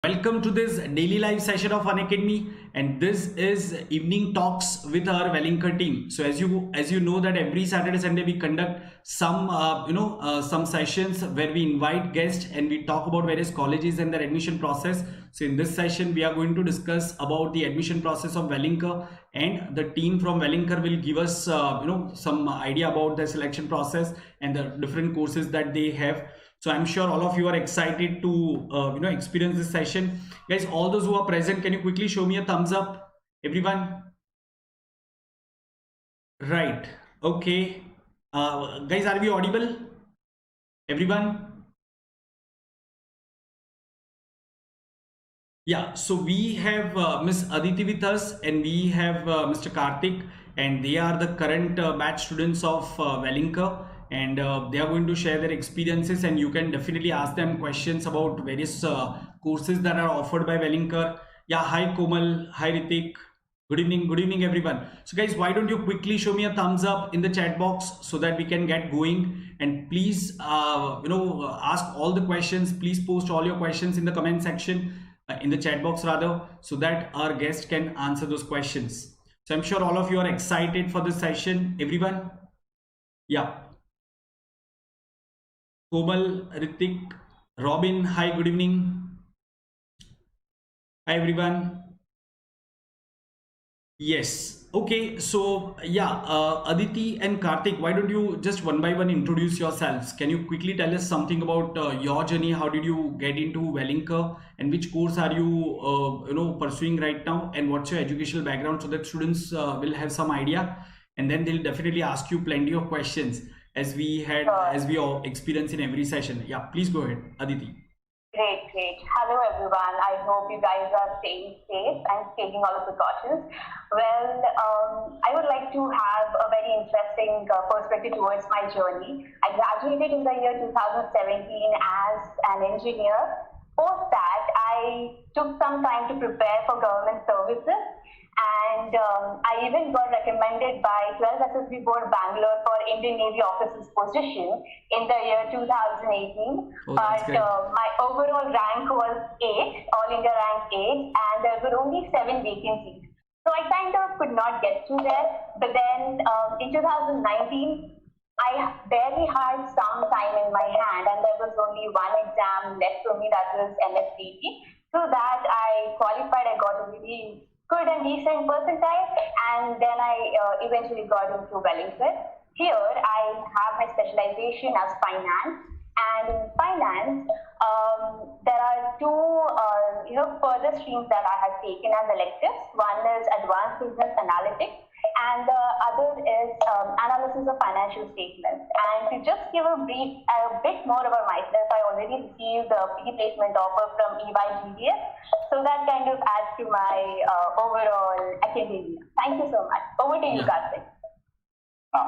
Welcome to this daily live session of Unacademy, and this is evening talks with our Welingkar team. So as you know that every Saturday Sunday we conduct some sessions where we invite guests and we talk about various colleges and their admission process. So in this session we are going to discuss about the admission process of Welingkar, and the team from Welingkar will give us some idea about the selection process and the different courses that they have. So I'm sure all of you are excited to experience this session. Guys, all those who are present, can you quickly show me a thumbs up? Everyone? Right. Okay. Guys, are we audible? Everyone? Yeah, so we have Miss Aditi with us, and we have Mr. Karthik, and they are the current batch students of Welingkar, and they are going to share their experiences, and you can definitely ask them questions about various courses that are offered by Welingkar. Yeah, hi Komal, hi Ritik. Good evening everyone. So guys, why don't you quickly show me a thumbs up in the chat box so that we can get going, and please ask all the questions. Please post all your questions in the comment section, in the chat box rather, so that our guest can answer those questions. So I'm sure all of you are excited for this session. Everyone? Yeah. Komal, Ritik, Robin, hi, good evening. Hi everyone. Yes. Okay, so yeah, Aditi and Karthik, why don't you just one by one introduce yourselves? Can you quickly tell us something about your journey? How did you get into Welingkar, and which course are you pursuing right now, and what's your educational background, so that students will have some idea, and then they'll definitely ask you plenty of questions as we all experience in every session. Yeah, please go ahead, Aditi. Great. Hello everyone. I hope you guys are staying safe and taking all the precautions. Well, I would like to have a very interesting perspective towards my journey. I graduated in the year 2017 as an engineer. Post that, I took some time to prepare for government services, and I even got recommended by 12 SSB Board Bangalore for Indian Navy officer's position in the year 2018. But my overall rank was 8, All India rank 8, and there were only 7 vacancies. So I kind of could not get through there. But then in 2019, I barely had some time in my hand, and there was only one exam left for me, that was MSPT. Through that, I qualified. I got a really good and decent percentile, and then I eventually got into Welingkar. Here I have my specialization as finance, and in finance there are two further streams that I have taken as electives. One is advanced business analytics, and the other is analysis of financial statements. And to just give a bit more about myself, I already received a pre-placement offer from EY so that kind of adds to my overall academia. Thank you so much. Over to you, Karthik.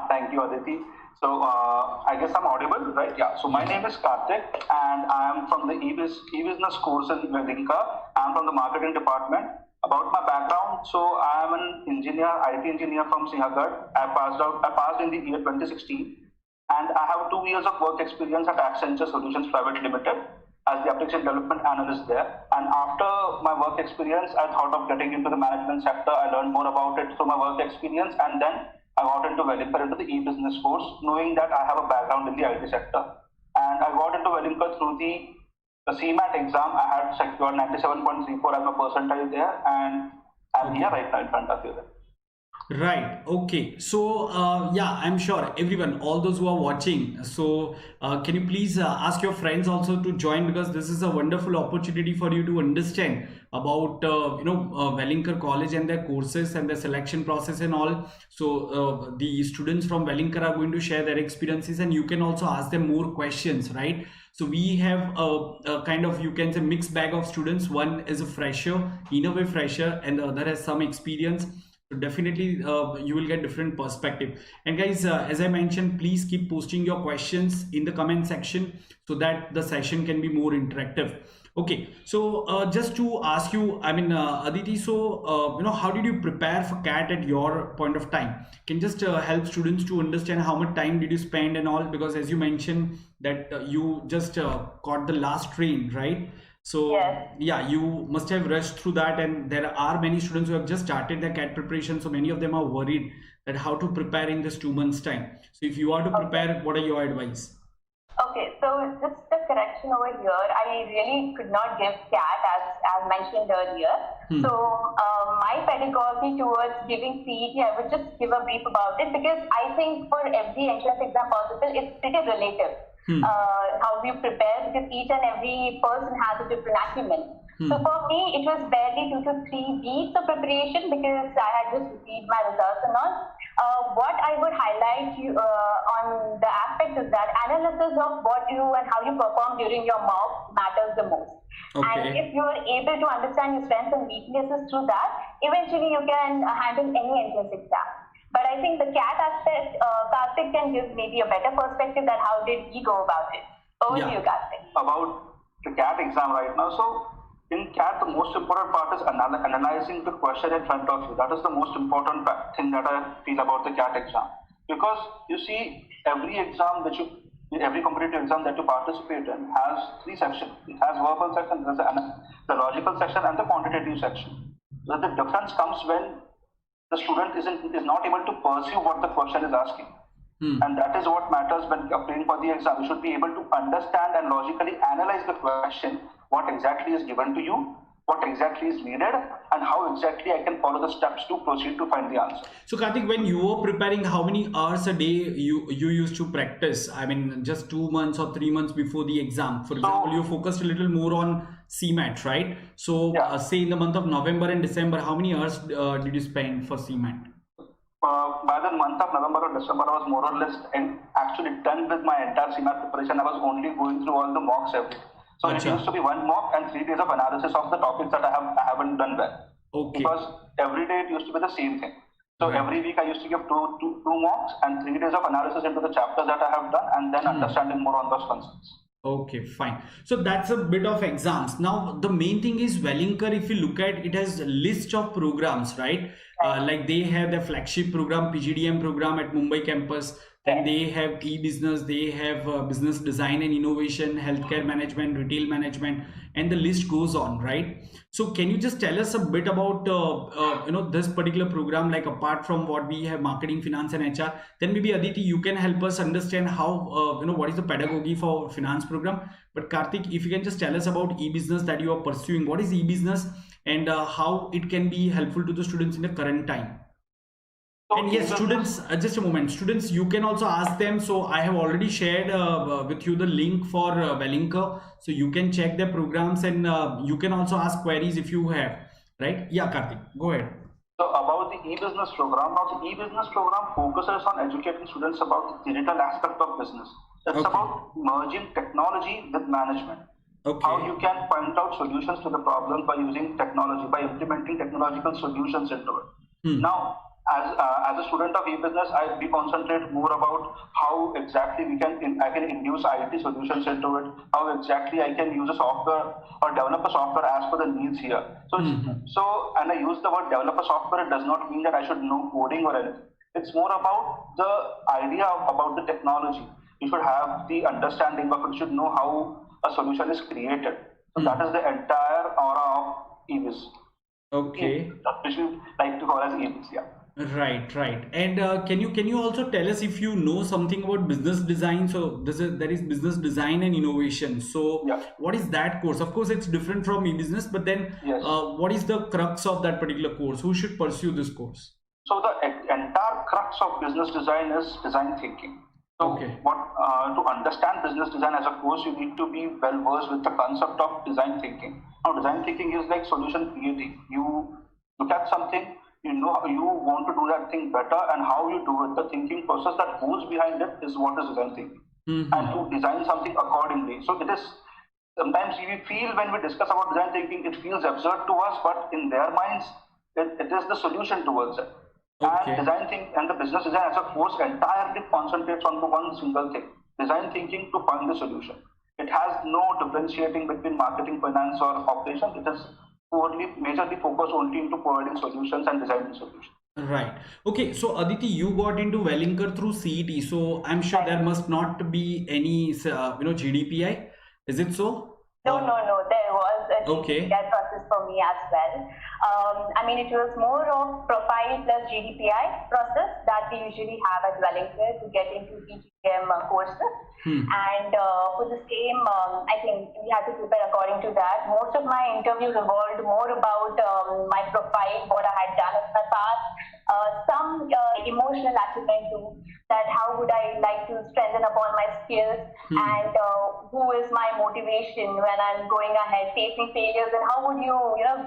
Thank you, Aditi. So I guess I'm audible, right? Yeah. So my name is Karthik, and I am from the e-business course in Welingkar. I'm from the marketing department. About my background, so I am an engineer, IT engineer from Singhagad. I passed in the year 2016, and I have 2 years of work experience at Accenture Solutions Private Limited as the application development analyst there. And after my work experience, I thought of getting into the management sector. I learned more about it through my work experience, and then I got into Welingkar into the e-business course, knowing that I have a background in the IT sector. And I got into Welingkar through the CMAT exam. I had secured 97.34 as my percentile there, and I'm here right now in front of you. Right. Okay. So yeah, I'm sure everyone, all those who are watching, so can you please ask your friends also to join, because this is a wonderful opportunity for you to understand about Welingkar College and their courses and the selection process and all. So the students from Welingkar are going to share their experiences, and you can also ask them more questions, right? So we have a kind of, you can say, mixed bag of students. One is a fresher, in a way fresher, and the other has some experience. So definitely you will get different perspective. And guys, as I mentioned, please keep posting your questions in the comment section so that the session can be more interactive. Okay, so just to ask you, I mean, Aditi, so how did you prepare for CAT at your point of time? Can just help students to understand how much time did you spend and all, because as you mentioned that you just caught the last train, right? So Yes. yeah, you must have rushed through that, and there are many students who have just started their CAT preparation. So many of them are worried that how to prepare in this 2 months time. So if you are to prepare, what are your advice? Okay, so just a correction over here. I really could not give CAT as mentioned earlier. So my pedagogy towards giving CET, I would just give a brief about it because I think for every entrance exam possible, it's pretty relative. How we prepare because each and every person has a different acumen. So for me, it was barely 2 to 3 weeks of preparation because I had just received my results and all. What I would highlight on the aspect is that analysis of what you and how you perform during your mock matters the most. Okay. And if you are able to understand your strengths and weaknesses through that, eventually you can handle any entrance exam. But I think the CAT aspect, Karthik can give maybe a better perspective that how did he go about it. Over to you, Karthik. About the CAT exam right now. So in CAT, the most important part is analyzing the question in front of you. That is the most important thing that I feel about the CAT exam. Because you see, every competitive exam that you participate in has 3 sections. It has verbal section, there's the logical section, and the quantitative section. So the difference comes when the student is not able to pursue what the question is asking. And that is what matters when applying for the exam. You should be able to understand and logically analyze the question, what exactly is given to you, what exactly is needed, and how exactly I can follow the steps to proceed to find the answer. So Karthik, when you were preparing, how many hours a day you used to practice? I mean, just 2 months or 3 months before the exam. For example, you focused a little more on CMAT, right? So say in the month of November and December, how many hours did you spend for CMAT? By the month of November or December, I was more or less actually done with my entire CMAT preparation. I was only going through all the mocks every day. So it used to be 1 mock and 3 days of analysis of the topics that I haven't done well. Okay. Because every day it used to be the same thing. So every week I used to give two mocks and 3 days of analysis into the chapters that I have done, and then understanding more on those concepts. Okay, fine. So that's a bit of exams. Now the main thing is Welingkar, if you look at it, has a list of programs, right? Like they have the flagship program, PGDM program at Mumbai campus. Then they have e-business, they have business design and innovation, healthcare management, retail management, and the list goes on, right? So can you just tell us a bit about this particular program, like apart from what we have, marketing, finance, and HR? Then maybe Aditi, you can help us understand how what is the pedagogy for finance program. But Karthik, if you can just tell us about e-business that you are pursuing, what is e-business and how it can be helpful to the students in the current time. And yes, students, just a moment. Students, you can also ask them. So I have already shared with you the link for Welingkar. So you can check their programs and you can also ask queries if you have, right? Yeah, Karthik, go ahead. So about the e-business program, now the e-business program focuses on educating students about the digital aspect of business. It's about merging technology with management. How you can find out solutions to the problem by using technology, by implementing technological solutions into it. Now, as a student of e-business, we concentrate more about how exactly I can induce IT solutions into it, how exactly I can use a software or develop a software as per the needs here. So, and I use the word develop a software, it does not mean that I should know coding or anything. It's more about the idea about the technology. You should have the understanding of it, you should know how a solution is created. So that is the entire aura of e-biz. Okay. Which we like to call as e-biz, yeah. Right. And can you also tell us if you know something about business design? So there is business design and innovation. So what is that course? Of course, it's different from e-business, but then what is the crux of that particular course? Who should pursue this course? So the entire crux of business design is design thinking. So to understand business design as a course, you need to be well versed with the concept of design thinking. Now, design thinking is like solution creating. You look at something, you know how you want to do that thing better and how you do it. The thinking process that goes behind it is what is design thinking. And to design something accordingly. So it is, sometimes we feel when we discuss about design thinking, it feels absurd to us, but in their minds, it is the solution towards it. And design thinking and the business design as a course entirely concentrates on the one single thing, design thinking to find the solution. It has no differentiating between marketing, finance, or operations. It is majorly focused only into providing solutions and designing solutions. Right. Okay. So Aditi, you got into Welingkar through CET. So I'm sure there must not be any, GDPI. Is it so? No. There was Okay. GDPI process for me as well. I mean, it was more of profile plus GDPI process that we usually have at Welingkar to get into PGDM courses. And for the same, I think we had to prepare according to that. Most of my interviews revolved more about my profile, what I had done in my past, some emotional acumen too, that how would I like to strengthen upon my skills, and who is my motivation when I'm going ahead, facing failures, and how would you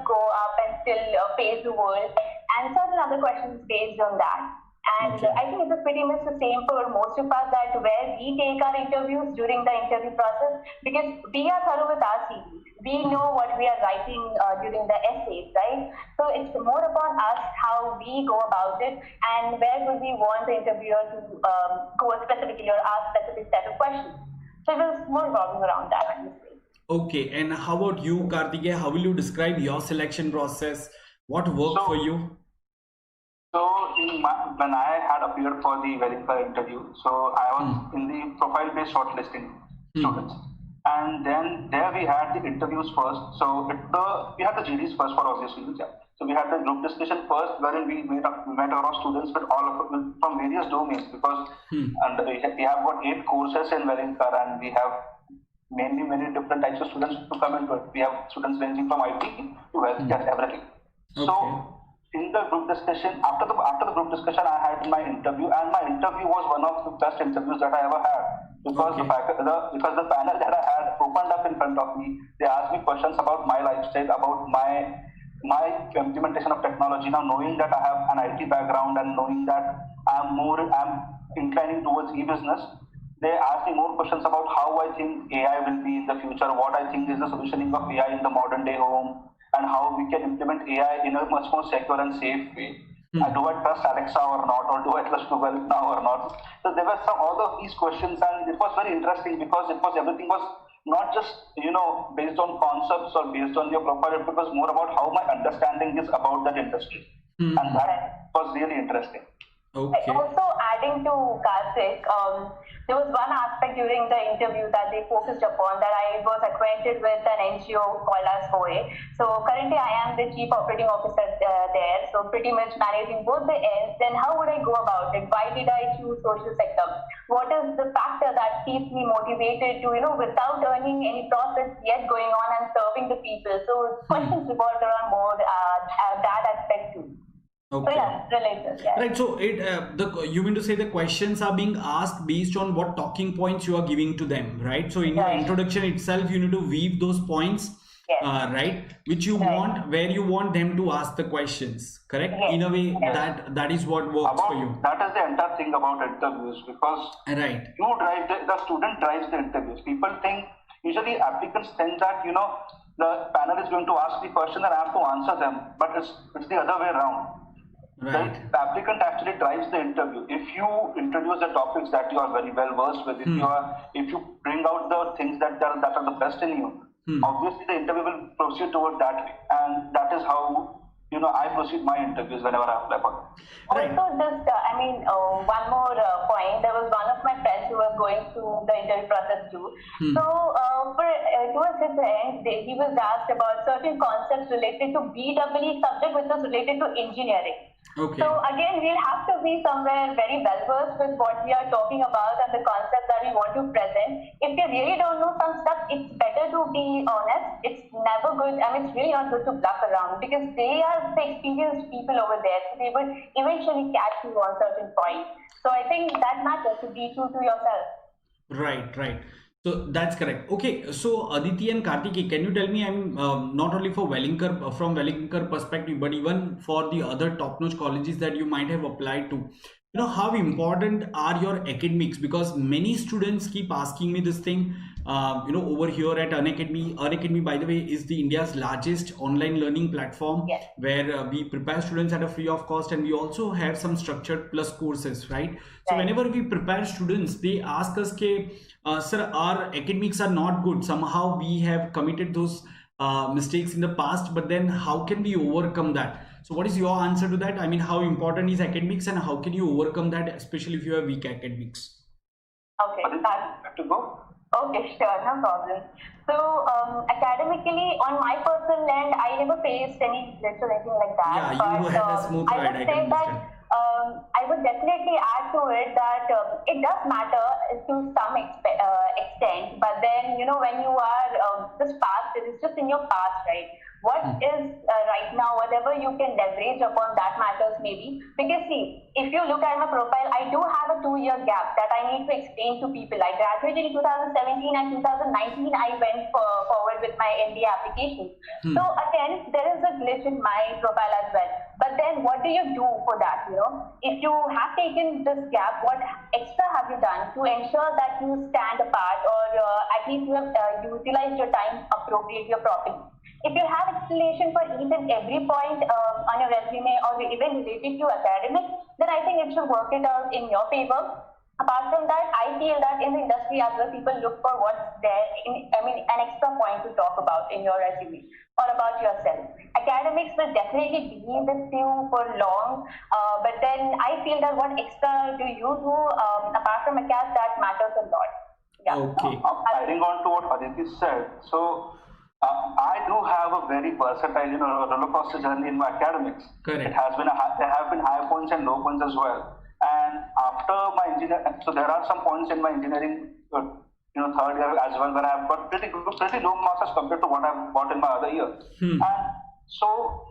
go up and still face the world, and certain other questions based on that. And I think it's pretty much the same for most of us, that where we take our interviews during the interview process, because we are thorough with our CVs. We know what we are writing during the essays, right? So it's more upon us how we go about it, and where would we want the interviewer to go specifically or ask specific set of questions. So it was more revolving around that, honestly. Okay, and how about you, Kartikeya? How will you describe your selection process? What worked for you? So when I had appeared for the Welingkar interview, so I was in the profile-based shortlisting students, and then there we had the interviews first. So we had the GDs first for obvious reasons. Yeah. So we had the group discussion first, wherein we met our students with from various domains, because and we have got 8 courses in Welingkar, and we have many different types of students to come into it. We have students ranging from IT to healthcare, everything. Okay. So in the group discussion, after the group discussion, I had my interview, and my interview was one of the best interviews that I ever had, because because the panel that I had opened up in front of me. They asked me questions about my lifestyle, about my implementation of technology. Now, knowing that I have an IT background and knowing that I'm inclining towards e-business, they asked me more questions about how I think AI will be in the future, what I think is the solutioning of AI in the modern day home, and how we can implement AI in a much more secure and safe way. Do I trust Alexa or not, or do I trust Google now or not? So there were all of these questions, and it was very interesting, because everything was not just based on concepts or based on your profile. It was more about how my understanding is about that industry, and that was really interesting. Okay. Also, adding to Karthik, there was one aspect during the interview that they focused upon, that I was acquainted with an NGO called as HOE. So currently I am the Chief Operating Officer there, so pretty much managing both the ends. Then how would I go about it? Why did I choose social sector? What is the factor that keeps me motivated to, without earning any profits, yet going on and serving the people? So questions revolved around more that aspect too. Okay. So yeah, related. Yeah. Right. So you mean to say the questions are being asked based on what talking points you are giving to them, right? So in your introduction itself, you need to weave those points, right, which you want, where you want them to ask the questions, correct? In a way that is what works for you. That is the entire thing about interviews, because you drive the student drives the interviews. People think, usually applicants think that the panel is going to ask the question and I have to answer them, but it's the other way around. Right. The applicant actually drives the interview. If you introduce the topics that you are very well versed with, if you bring out the things that are the best in you, obviously the interview will proceed toward that way, and that is how I proceed my interviews whenever I apply for them. Also, just one more point. There was one of my friends who was going through the interview process too. So, towards his end, he was asked about certain concepts related to BEE subject, which was related to engineering. Okay. So again, we'll have to be somewhere very well versed with what we are talking about and the concept that we want to present. If you really don't know some stuff, it's better to be honest. It's never good. It's really not good to bluff around, because they are the experienced people over there. So they will eventually catch you on certain points. So I think that matters, to be true to yourself. Right. So that's correct. Okay, so Aditi and Kartikeya, can you tell me, not only for Welingkar, from Welingkar perspective, but even for the other top-notch colleges that you might have applied to, how important are your academics? Because many students keep asking me this thing, over here at Unacademy. Unacademy, by the way, is the India's largest online learning platform, where we prepare students at a free of cost, and we also have some structured plus courses, right? So whenever we prepare students, they ask us, sir, our academics are not good. Somehow we have committed those mistakes in the past, but then how can we overcome that? So what is your answer to that? How important is academics, and how can you overcome that, especially if you have weak academics? Okay. To go? Okay, sure, no problem. So, academically, on my personal end, I never faced any glitch or anything like Yeah, that. you But had a smooth I ride, would I can say that understand. I would definitely add to it that it does matter to some extent. But then, when you are just past, it is just in your past, right? What Hmm. is right now, whatever you can leverage upon that matters maybe. Because see, if you look at my profile, I do have a 2-year gap that I need to explain to people. I graduated in 2017 and 2019. I went forward with my MBA application. So Hmm. again, there is a glitch in my profile as well. But then what do you do for that? If you have taken this gap, what extra have you done to ensure that you stand apart, or at least you have utilized your time appropriately or properly? If you have explanation for each and every point on your resume or even related to academics, then I think it should work it out in your favor. Apart from that, I feel that in the industry as well, people look for what's there, an extra point to talk about in your resume or about yourself. Academics will definitely be with you for long, but then I feel that what extra do you do apart from academics that matters a lot. Yeah. Okay. Adding on to what Aditi said, so I do have a very versatile, roller coaster journey in my academics. It Correct. has been there have been high points and low points as well. And after my so there are some points in my engineering, third year as well, where I've got pretty low marks as compared to what I've got in my other year. Hmm. And so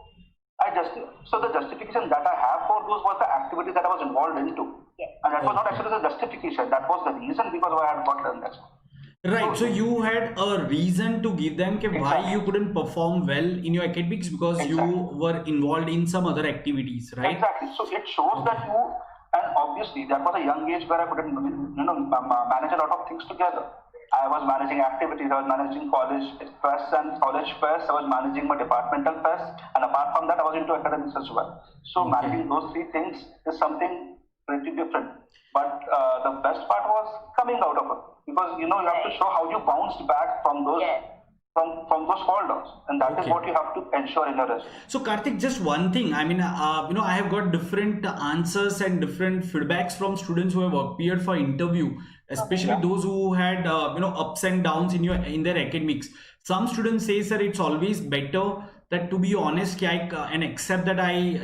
so the justification that I have for those was the activities that I was involved into. Yes. And that was not Okay. actually the justification, that was the reason because why I had got done this. Right. So you had a reason to give them why Exactly. you couldn't perform well in your academics because you Exactly. were involved in some other activities, right? Exactly. So it shows that you, and obviously that was a young age where I couldn't, manage a lot of things together. I was managing activities, I was managing college fests and college fests, I was managing my departmental fests, and apart from that, I was into academics as well. So Okay. managing those three things is something pretty different. But the best part was coming out of it because you have to show how you bounced back from those Yes. from those fall downs, and that is Okay. what you have to ensure in your resume. So Karthik, just one thing. I mean, I have got different answers and different feedbacks from students who have appeared for interview, especially those who had ups and downs in their academics. Some students say, sir, it's always better that to be honest, and accept that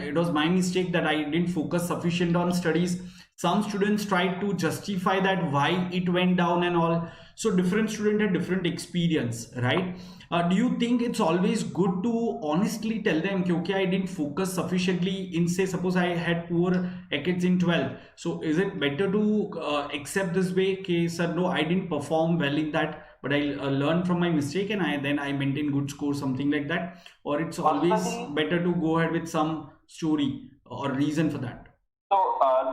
it was my mistake that I didn't focus sufficient on studies. Some students tried to justify that why it went down and all. So different student had different experience, right? Do you think it's always good to honestly tell them okay, I didn't focus sufficiently in, say, suppose I had poor ACADS in 12, so is it better to accept this way, okay, sir, no, I didn't perform well in that, but I learned from my mistake and I maintain good score, something like that? Or it's always Personally, better to go ahead with some story or reason for that? so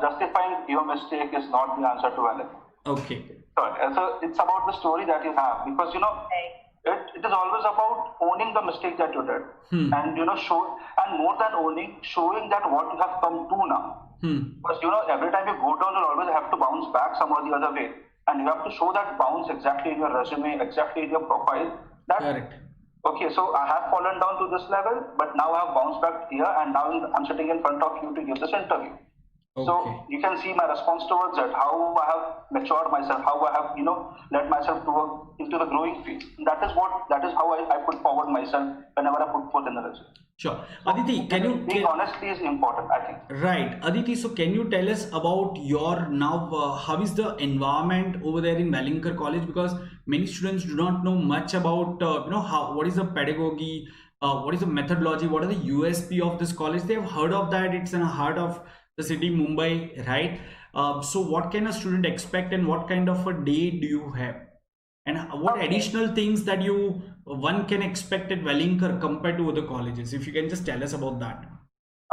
justifying your mistake is not the answer to anything. Okay. So it's about the story that you have because it is always about owning the mistake that you did, and and more than owning, showing that what you have come to now. Because every time you go down, you'll always have to bounce back some or the other way, and you have to show that bounce exactly in your resume, exactly in your profile. That Correct. okay, so I have fallen down to this level, but now I have bounced back here, and now I'm sitting in front of you to give this interview. Okay. So you can see my response towards it, how I have matured myself, how I have, led myself into the growing field. That is how I put forward myself whenever I put forth in the resume. Sure. So Aditi, being honestly is important, I think. right. Aditi, so can you tell us about your now, how is the environment over there in Welingkar College? Because many students do not know much about, what is the pedagogy, what is the methodology, what are the USP of this college? They have heard of that. It's in the heart of the city, Mumbai, right? So what can a student expect and what kind of a day do you have? And what additional things that one can expect at Welingkar compared to other colleges? If you can just tell us about that.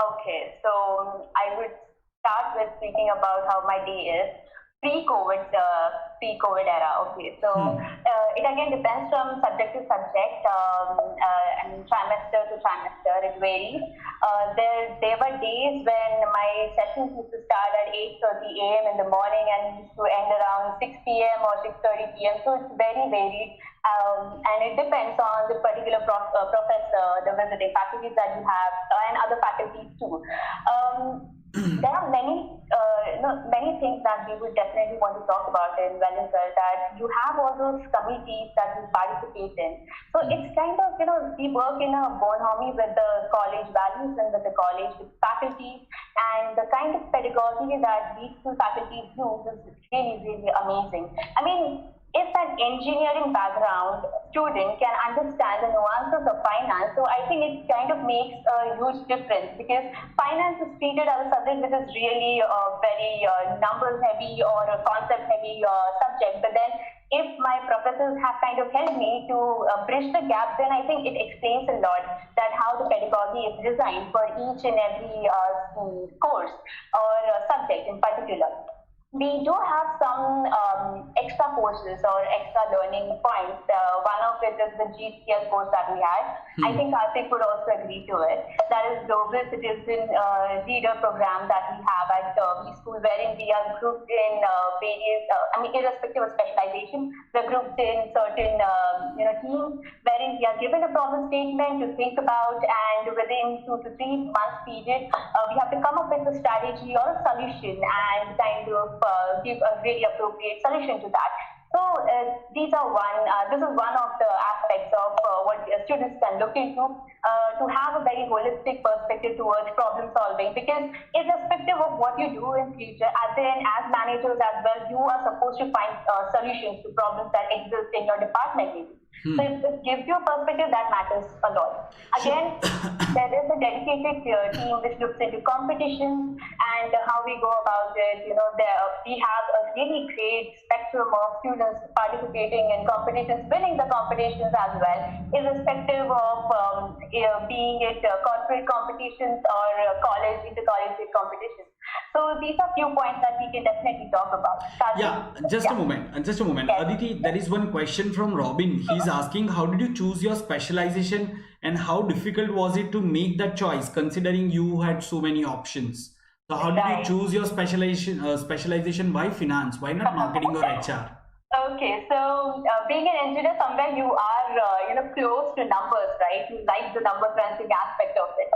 Okay, so I would start with speaking about how my day is pre-COVID era. Okay, so it again depends from subject to subject and trimester to trimester. It varies. There were days when my sessions used to start at 8:30 a.m. in the morning and used to end around 6 p.m. or 6:30 p.m. So it's very varied. And it depends on the particular professor, the visiting faculties that you have, and other faculties too. There are many things that we would definitely want to talk about in Welingkar, that you have all those committees that we participate in. So it's kind of, we work in a bonhomie with the college values and with the college with faculties, and the kind of pedagogy that these two faculties use is really, really amazing. I mean, if an engineering background student can understand the nuances of finance, so I think it kind of makes a huge difference, because finance is treated as a subject which is really very numbers heavy or a concept heavy subject. But then if my professors have kind of helped me to bridge the gap, then I think it explains a lot that how the pedagogy is designed for each and every course or subject in particular. We do have some extra courses or extra learning points. One of it is the GCL course that we had. I think Karthik would also agree to it. That is Global Citizen Leader program that we have at B School, wherein we are grouped in various, irrespective of specialization, we're grouped in certain teams, wherein we are given a problem statement to think about, and within 2 to 3 months period, we have to come up with a strategy or a solution and kind of give a really appropriate solution to that. So this is one of the aspects of what students can look into to have a very holistic perspective towards problem solving, because irrespective of what you do in future, as managers as well, you are supposed to find solutions to problems that exist in your department. So it gives you a perspective that matters a lot. Again, there is a dedicated team which looks into competitions and how we go about it. We have a really great spectrum of students participating in competitions, winning the competitions as well, irrespective of being it corporate competitions or college, inter-college competitions. So these are few points that we can definitely talk about. Yeah, just a moment. Just a moment. Yes. Aditi, there is one question from Robin. He's asking, how did you choose your specialization and how difficult was it to make that choice, considering you had so many options? So how did you choose your specialization? Why finance? Why not marketing or HR? Okay, so being an engineer, somewhere you are close to numbers, right? You like the number crunching aspect of it.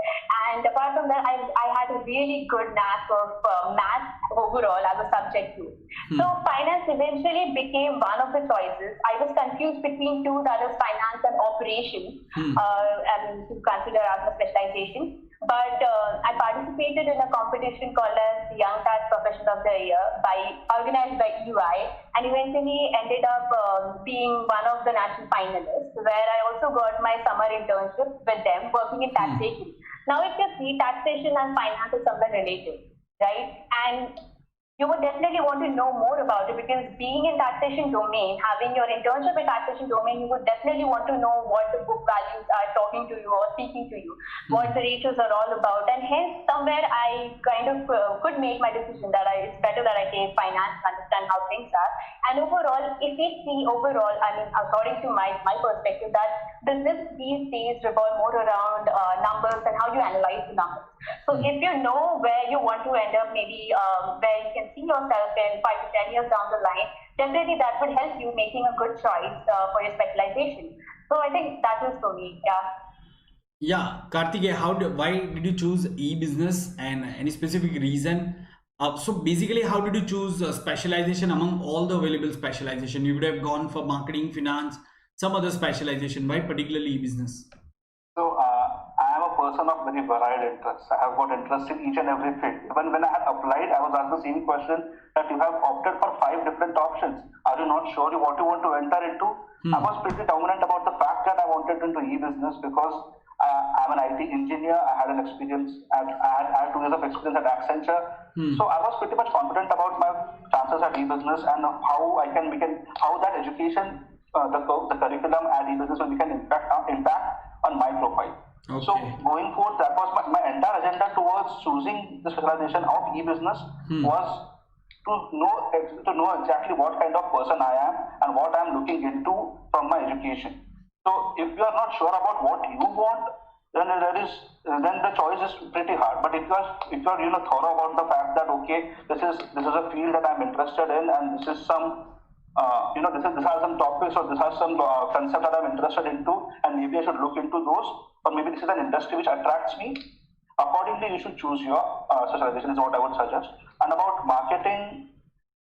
And apart from that, I had a really good knack of math overall as a subject too. So finance eventually became one of the choices. I was confused between two, that is finance and operations, to consider as a specialization. But I participated in a competition called as the Young Tech Profession of the Year, organized by EY, and eventually ended up being one of the national finalists, where I also got my summer internship with them working in taxation. Now, if you see, taxation and finance is somewhere related, right? And you would definitely want to know more about it, because being in taxation domain, having your internship in taxation domain, you would definitely want to know what the book values are talking to you or speaking to you, what the ratios are all about. And hence, somewhere I kind of could make my decision that it's better that I take finance and understand how things are. And overall, if we see overall, according to my perspective, that business these days revolve more around numbers and how you analyze the numbers. So if you know where you want to end up, maybe where you can see yourself in 5 to 10 years down the line, definitely that would help you making a good choice for your specialization. So I think that is for me, Yeah, Karthikeya, why did you choose e-business and any specific reason? So basically, how did you choose specialization among all the available specialization? You would have gone for marketing, finance, some other specialization. Why particularly e-business? So I am a person of very varied interests. I have got interest in each and every field. When I had applied, I was asked the same question, that you have opted for 5 different options. Are you not sure what you want to enter into? I was pretty dominant about the fact that I wanted into e-business, because I'm an IT engineer. I had an experience. I had 2 years of experience at Accenture. So I was pretty much confident about my chances at e-business and how that education, the curriculum at e-business will make an impact on my profile. Okay. So going forward, that was my entire agenda towards choosing the specialization of e-business was to know exactly what kind of person I am and what I am looking into from my education. So if you are not sure about what you want, then the choice is pretty hard. But if you are thorough about the fact that okay, this is a field that I'm interested in, and this is some these are some topics, or these are some concepts that I'm interested into, and maybe I should look into those, or maybe this is an industry which attracts me. Accordingly, you should choose your specialization is what I would suggest. And about marketing,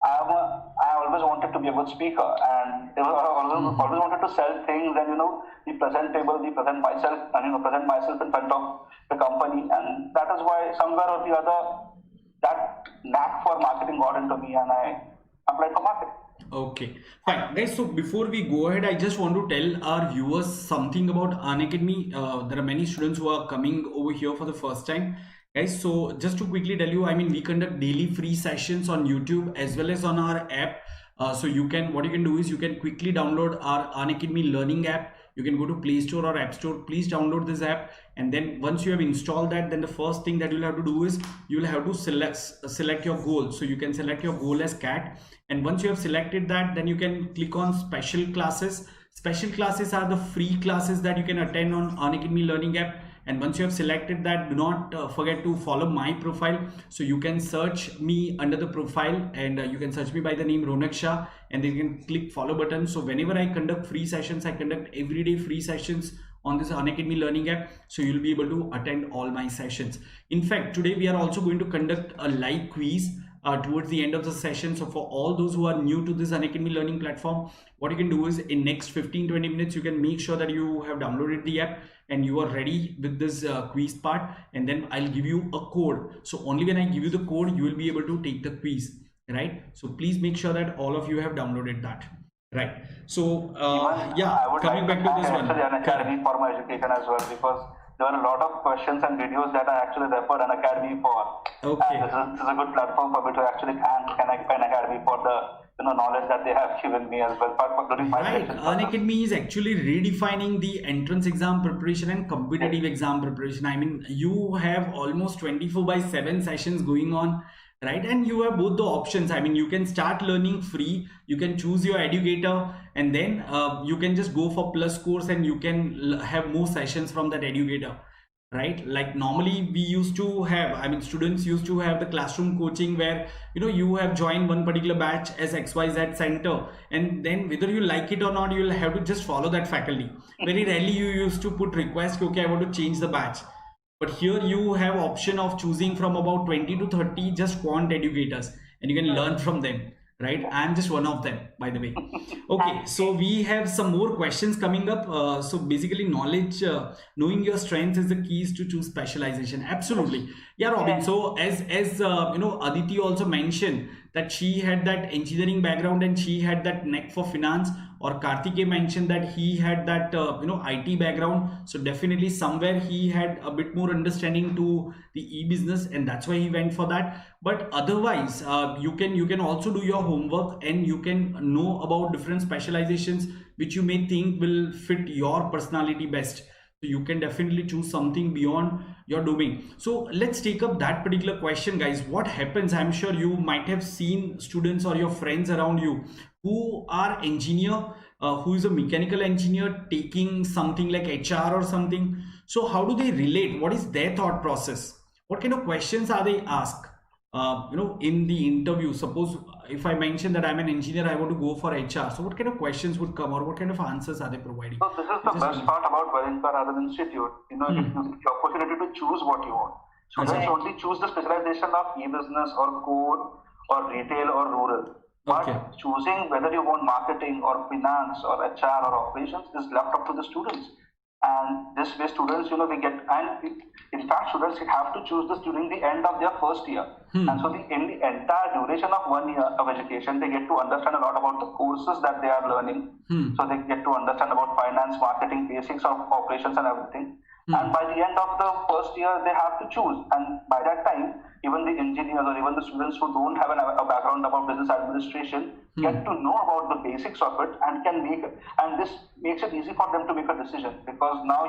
I always wanted to be a good speaker, and I always wanted to sell things and be presentable, present myself, and present myself in front of the company, and that is why somewhere or the other that knack for marketing got into me, and I applied for marketing. Okay, fine, guys. So before we go ahead, I just want to tell our viewers something about Unacademy. There are many students who are coming over here for the first time, guys. So just to quickly tell you, I mean, we conduct daily free sessions on YouTube as well as on our app. So what you can do is you can quickly download our Unacademy learning app. You can go to Play Store or App Store. Please download this app, and then once you have installed that, then the first thing that you'll have to do is you will have to select your goal. So you can select your goal as CAT, and once you have selected that, then you can click on special classes. Special classes are the free classes that you can attend on Unacademy learning app. And once you have selected that, do not forget to follow my profile. So you can search me under the profile, and you can search me by the name Ronak Shah, and then you can click follow button. So whenever I conduct free sessions, I conduct everyday free sessions on this Unacademy learning app. So you'll be able to attend all my sessions. In fact, today we are also going to conduct a live quiz towards the end of the session. So for all those who are new to this Unacademy learning platform, what you can do is in next 15-20 minutes, you can make sure that you have downloaded the app and you are ready with this quiz part, and then I'll give you a code. So only when I give you the code, you will be able to take the quiz, right? So please make sure that all of you have downloaded that, right? So yeah, I would coming like back to this one, Unacademy for my education as well, because there are a lot of questions and videos that I actually refer Unacademy for. Okay. This is a good platform for me to actually thank Unacademy for the knowledge that they have given me as well. During my right, Unacademy is actually redefining the entrance exam preparation and competitive exam preparation. I mean, you have almost 24/7 sessions going on, right? And you have both the options. I mean, you can start learning free, you can choose your educator, and then you can just go for plus course and you can have more sessions from that educator, right? Like normally we used to have, I mean, students used to have the classroom coaching where you have joined one particular batch as XYZ center, and then whether you like it or not, you will have to just follow that faculty. Very rarely you used to put request, okay, I want to change the batch. But here you have option of choosing from about 20 to 30 just quant educators, and you can learn from them, right? I'm just one of them, by the way. Okay, so we have some more questions coming up. So basically knowledge, knowing your strengths is the keys to choose specialization. Absolutely. Yeah, Robin. So as Aditi also mentioned that she had that engineering background and she had that neck for finance, or Karthike mentioned that he had that IT background. So definitely somewhere he had a bit more understanding to the e-business, and that's why he went for that. But otherwise, you can also do your homework and you can know about different specializations which you may think will fit your personality best. So you can definitely choose something beyond your domain. So let's take up that particular question, guys. What happens? I'm sure you might have seen students or your friends around you who are engineer, who is a mechanical engineer taking something like HR or something. So how do they relate? What is their thought process? What kind of questions are they asked? In the interview, suppose if I mention that I'm an engineer, I want to go for HR. So what kind of questions would come, or what kind of answers are they providing? So this is the best part about Welingkar as an institute. It gives you the opportunity to choose what you want. Students only choose the specialization of e-business or code or retail or rural. But choosing whether you want marketing or finance or HR or operations is left up to the students. And this way students, they get, and in fact, students have to choose this during the end of their first year. And so in the entire duration of 1 year of education, they get to understand a lot about the courses that they are learning. So they get to understand about finance, marketing, basics of operations and everything. And by the end of the first year, they have to choose. And by that time, even the engineers or even the students who don't have a background about business administration get to know about the basics of it and and this makes it easy for them to make a decision, because now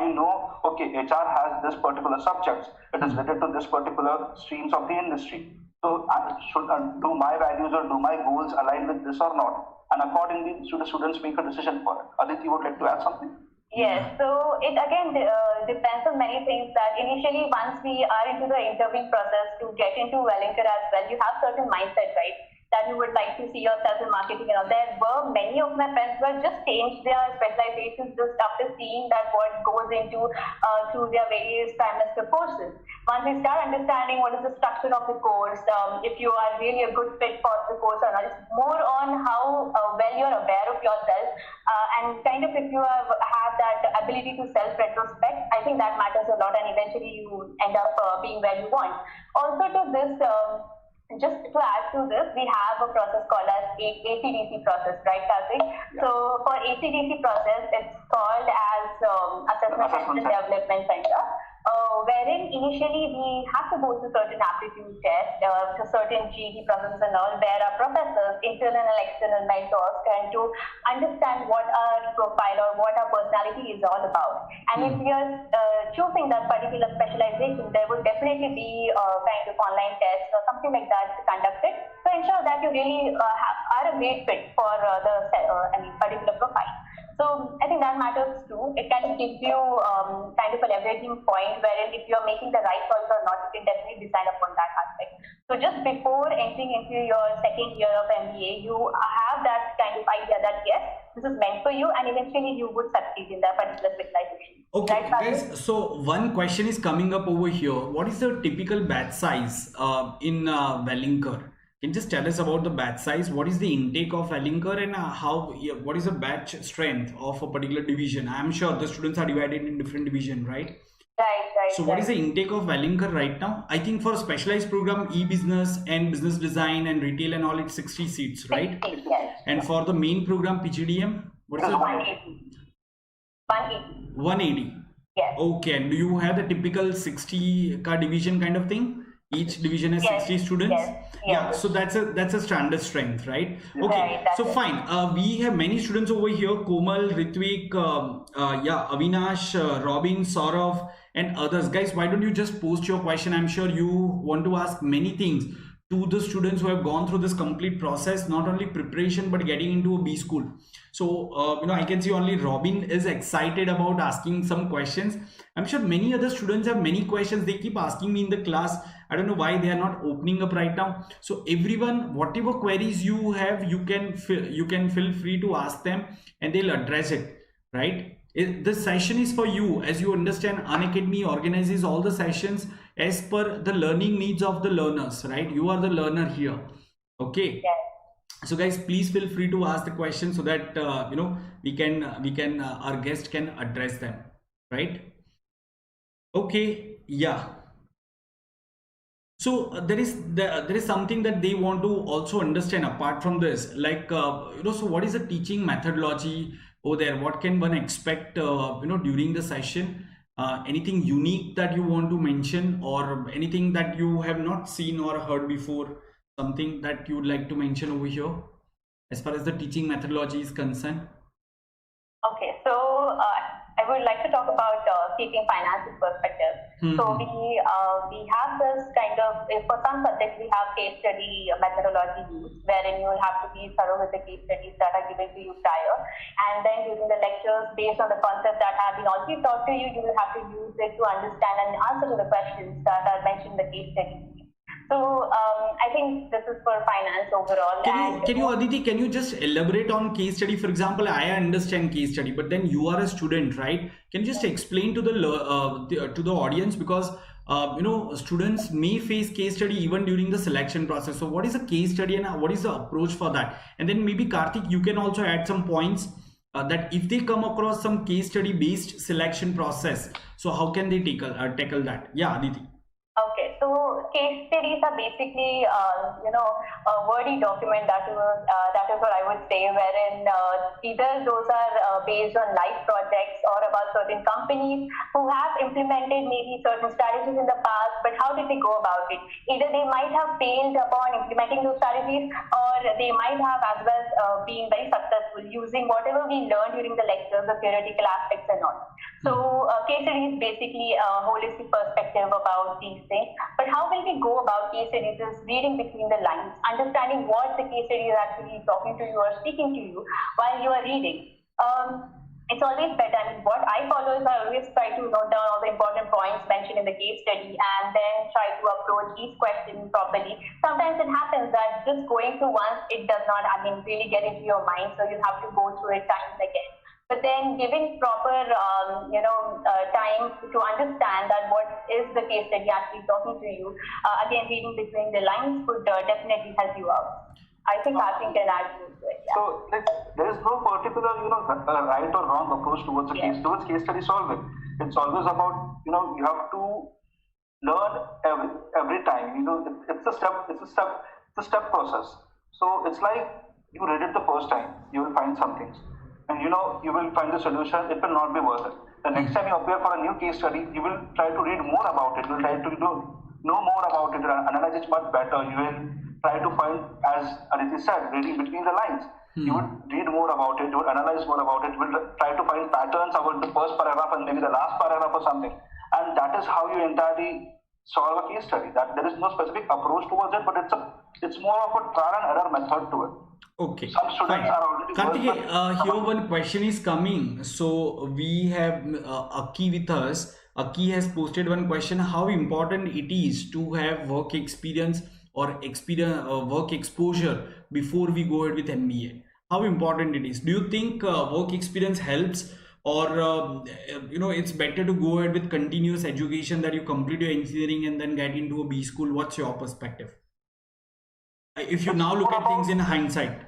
okay, HR has this particular subjects, it is related to this particular streams of the industry. So do my values or do my goals align with this or not? And accordingly, the students make a decision for it. Aditi, would like to add something? Yes, so it again depends on many things. That initially, once we are into the interviewing process to get into Welingkar as well, you have certain mindset, right? That you would like to see yourself in marketing and all. There were many of my friends who had just changed their specializations just after seeing that what goes into through their various trimester courses. Once you start understanding what is the structure of the course, if you are really a good fit for the course or not, it's more on how well you're aware of yourself and kind of if you have that ability to self-retrospect, I think that matters a lot and eventually you end up being where you want. Also to this, just to add to this, we have a process called as ACDC process, right, Karthik? Yeah. So for ACDC process, it's called as Assessment and Development Center, wherein initially we have to go through certain aptitude tests, to certain GED processes and all, where our professors, internal and external mentors, can to understand what our profile or what our personality is all about. And if we are choosing that particular specialization, there would definitely be a kind of online test or something like that conducted to ensure that you really are a great fit for the particular profile. So I think that matters too. It kind of gives you kind of a leveraging point wherein if you're making the right choice or not, you can definitely decide upon that aspect. So just before entering into your second year of MBA, you have that kind of idea that yes, this is meant for you and eventually you would succeed in that particular specialization. Okay, right, guys, so one question is coming up over here. What is the typical batch size in Welingkar? Can you just tell us about the batch size? What is the intake of Welingkar and what is the batch strength of a particular division? I'm sure the students are divided in different division, right? Right. So what is the intake of Welingkar right now? I think for specialized program, e-business and business design and retail and all, it's 60 seats, right? 60, yes. And for the main program, PGDM, what is it? 180. 180. 180. Yes. Okay, and do you have the typical 60 car division kind of thing? Each division has 60 students. Yes. Yeah, so that's a standard strength, right? Okay, right, so fine. We have many students over here: Komal, Ritvik, Avinash, Robin, Saurav, and others. Guys, why don't you just post your question? I'm sure you want to ask many things to the students who have gone through this complete process, not only preparation but getting into a B school. So I can see only Robin is excited about asking some questions. I'm sure many other students have many questions. They keep asking me in the class. I don't know why they are not opening up right now. So everyone, whatever queries you have, you can feel free to ask them and they'll address it, right? This session is for you. As you understand, Unacademy organizes all the sessions as per the learning needs of the learners, right? You are the learner here. Okay. Yes. So guys, please feel free to ask the question so that we can our guest can address them, right? Okay, yeah. So there is something that they want to also understand apart from this, like so what is the teaching methodology over there? What can one expect during the session? Anything unique that you want to mention, or anything that you have not seen or heard before? Something that you would like to mention over here as far as the teaching methodology is concerned? Okay, so I would like to talk about teaching finances perspective. So we have this kind of, for some subjects we have case study methodology used, wherein you will have to be thorough with the case studies that are given to you prior, and then during the lectures, based on the concepts that have been already taught to you, you will have to use it to understand and answer to the questions that are mentioned in the case study. So I think this is for finance overall. Can you Aditi, can you just elaborate on case study? For example, I understand case study, but then you are a student, right? Can you just explain to the audience, because students may face case study even during the selection process. So what is a case study and what is the approach for that? And then maybe Karthik, you can also add some points that if they come across some case study based selection process, so how can they tackle that? Yeah, Aditi. Okay, so case studies are basically, a wordy document that is what I would say, wherein either those are based on live projects or about certain companies who have implemented maybe certain strategies in the past, but how did they go about it? Either they might have failed upon implementing those strategies, or they might have as well been very successful using whatever we learned during the lectures, the theoretical aspects and all. So case study is basically a holistic perspective about these things. But how will we go about case studies is reading between the lines, understanding what the case study is actually talking to you or speaking to you while you are reading. It's always better. I mean, what I follow is I always try to note down all the important points mentioned in the case study and then try to approach each question properly. Sometimes it happens that just going through once, it does not, really get into your mind. So you have to go through it time and again. but then giving proper, time to understand that what is the case study actually talking to you. Again, reading between the lines would definitely help you out. I think Asim can add to it. Yeah. So, like, there is no particular, right or wrong approach towards towards case study solving. It's always about, you have to learn every time. It's a step process. So it's like you read it the first time, you will find some things, and you will find the solution. It will not be worth it. The next time you appear for a new case study, you will try to read more about it. You will try to know more about it, analyze it much better. You will try to find, as Aditi said, reading between the lines. You would read more about it, you would analyze more about it, you will try to find patterns about the first paragraph and maybe the last paragraph or something. And that is how you entirely solve a case study. That there is no specific approach towards it, but it's more of a trial and error method to it. Okay, some students are already Karthikeya, here one question is coming. So we have Aki with us. Aki has posted one question: how important it is to have work experience or work exposure before we go ahead with MBA? How important it is? Do you think work experience helps, or it's better to go ahead with continuous education, that you complete your engineering and then get into a B school? What's your perspective, if you now look at things in hindsight?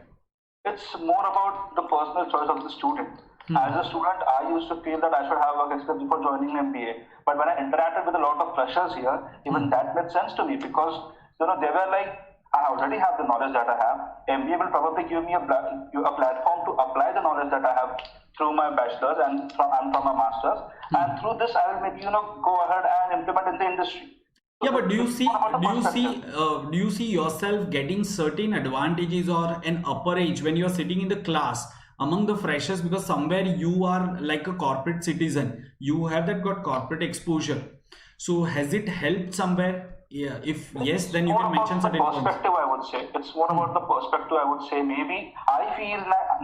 It's more about the personal choice of the student. As a student, I used to feel that I should have work experience before joining MBA. But when I interacted with a lot of freshers here, even that made sense to me, because they were like, I already have the knowledge that I have. MBA will probably give me a platform to apply the knowledge that I have through my bachelor's and from my master's. And through this, I will maybe go ahead and implement in the industry. Yeah, but do you see yourself getting certain advantages or an upper edge when you are sitting in the class among the freshers, because somewhere you are like a corporate citizen, you have that got corporate exposure? So has it helped somewhere? Yeah, if yes, then you can mention certain points. Perspective, I would say it's more about the perspective. I would say maybe I feel that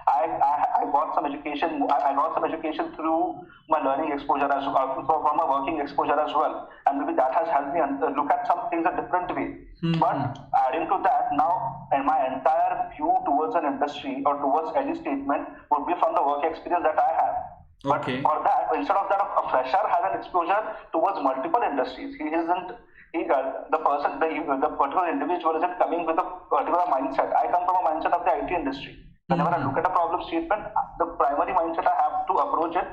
I got some education. I got some education through my learning exposure as well, from my working exposure as well, and maybe that has helped me look at some things a different way. But adding to that, now and my entire view towards an industry or towards any statement would be from the work experience that I have. But for that, instead of that, a fresher has an exposure towards multiple industries. The particular individual isn't coming with a particular mindset. I come from a mindset of the IT industry. Whenever I look at a problem statement, the primary mindset I have to approach it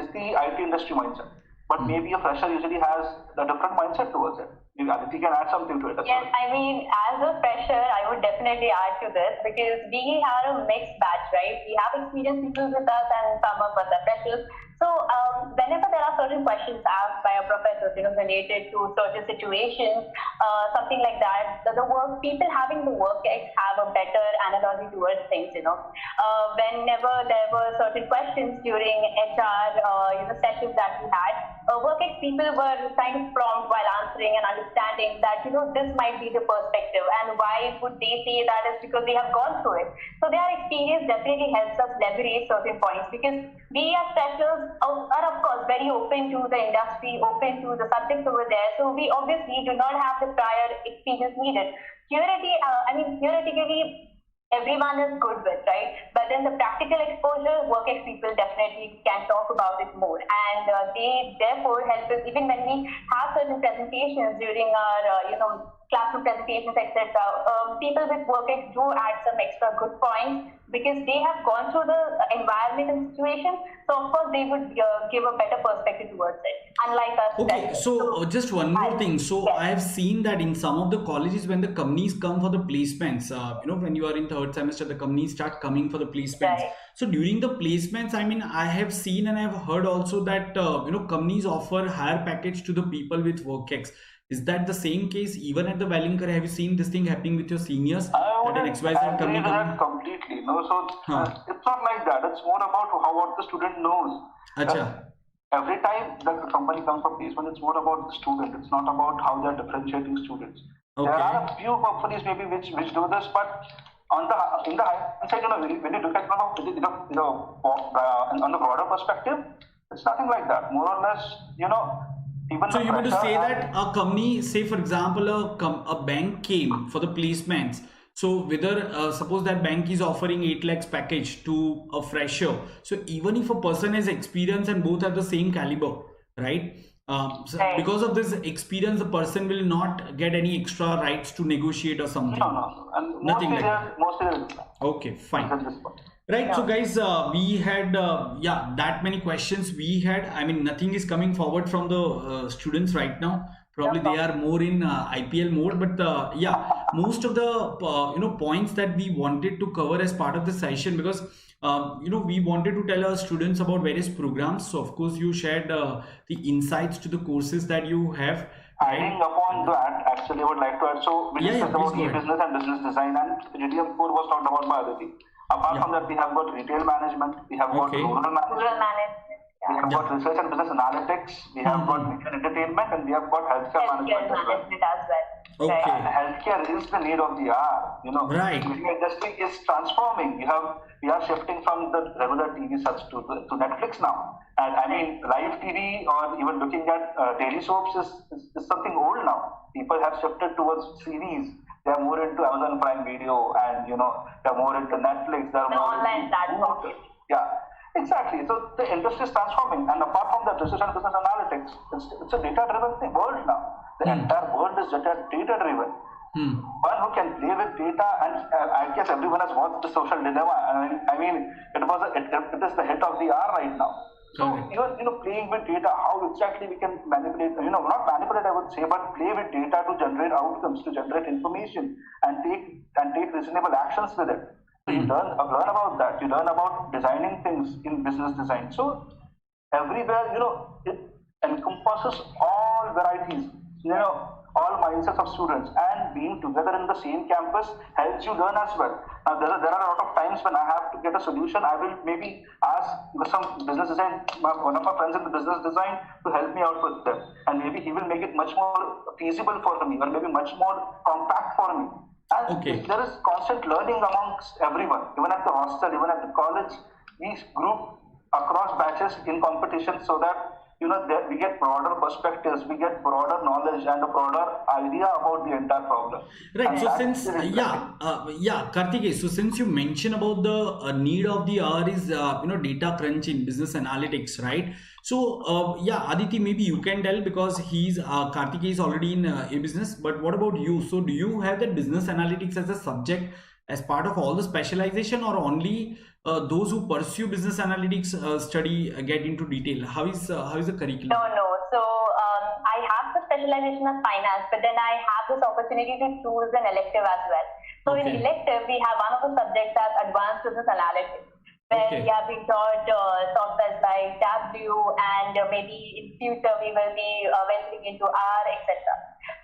is the IT industry mindset. But maybe a fresher usually has a different mindset towards it. Aditi can add something to it. Yes, I mean, as a fresher, I would definitely add to this, because we are a mixed batch, right? We have experienced people with us and some of us are freshers. So whenever there are certain questions asked by a professor, related to certain situations, something like that, people having the work ex have a better analogy towards things. Whenever there were certain questions during HR, sessions that we had, work ex people were kind of prompt while answering and understanding that this might be the perspective, and why would they say that is because they have gone through it. So their experience definitely helps us leverage certain points, because we as freshers are of course very open to the industry, open to the subjects over there. So we obviously do not have the prior experience needed. Theoretically, everyone is good with, right? But then the practical exposure, work ex people definitely can talk about it more, and they therefore help us even when we have certain presentations during our classroom presentations, etc. People with work ex do add some extra good points, because they have gone through the environment and situation. So of course they would give a better perspective towards it, unlike us. Okay, so just one more thing. So yes, I have seen that in some of the colleges, when the companies come for the placements, when you are in third semester, the companies start coming for the placements. Right. So during the placements, I mean, I have seen and I have heard also that companies offer higher package to the people with work ex. Is that the same case even at the Welingkar? Have you seen this thing happening with your seniors? That an XYZ company completely. No, so it's not like that. It's more about what the student knows. Every time the company comes for placement, it's more about the student. It's not about how they're differentiating students. Okay. There are a few companies maybe which do this, but in the hindsight, when you look at on the broader perspective, it's nothing like that. More or less, so you mean to say that a company, say for example, a bank came for the placements. So whether suppose that bank is offering 8 lakhs package to a fresher, so even if a person has experience and both have the same caliber, right? So because of this experience, the person will not get any extra rights to negotiate or something. No. And Nothing mostly like that. Mostly Okay, fine. at this point. Right, so guys, we had that many questions we had. I mean, nothing is coming forward from the students right now. Probably they are more in IPL mode, but yeah, most of the points that we wanted to cover as part of the session, because we wanted to tell our students about various programs. So of course you shared the insights to the courses that you have. Adding upon that, actually, I would like to add. So we discussed about e-business and business design, and GDM core was talked about by Aditi. Apart from that, we have got retail management, we have got rural management, we have got research and business analytics, we have got media and entertainment, and we have got healthcare management as well. Okay. Healthcare is the need of the hour. Right. The industry is transforming. We are shifting from the regular TV subs to Netflix now. And I mean, live TV or even looking at daily soaps is something old now. People have shifted towards series. They are more into Amazon Prime Video, and they're more into Netflix. They're more online platform. Yeah, exactly. So the industry is transforming, and apart from that, research and business analytics, it's a data-driven world now. The entire world is data-driven. One who can play with data, and I guess everyone has watched The Social Dilemma. I mean, it is the hit of the hour right now. So playing with data, how exactly we can manipulate, not manipulate, I would say, but play with data to generate outcomes, to generate information, and take reasonable actions with it. So you learn about that. You learn about designing things in business design. So everywhere, it encompasses all varieties, all mindsets of students, and being together in the same campus helps you learn as well. Now, there are a lot of times when I have to get a solution, I will maybe ask some business design, one of my friends in the business design, to help me out with them, and maybe he will make it much more feasible for me, or maybe much more compact for me. And there is constant learning amongst everyone, even at the hostel, even at the college. We group across batches in competition so that we get broader perspectives, we get broader knowledge and a broader idea about the entire problem. Right. And so since Karthikeya, so since you mentioned about the need of the hour is data crunching, business analytics, right? So Aditi, maybe you can tell, because Karthikeya is already in a business. But what about you? So do you have that business analytics as a subject as part of all the specialization, or only those who pursue business analytics study get into detail? How is the curriculum? No. So I have the specialization of finance, but then I have this opportunity to choose an elective as well. So in elective, we have one of the subjects as advanced business analytics, where we have been taught softwares like W, and maybe in future we will be venturing into R, etc.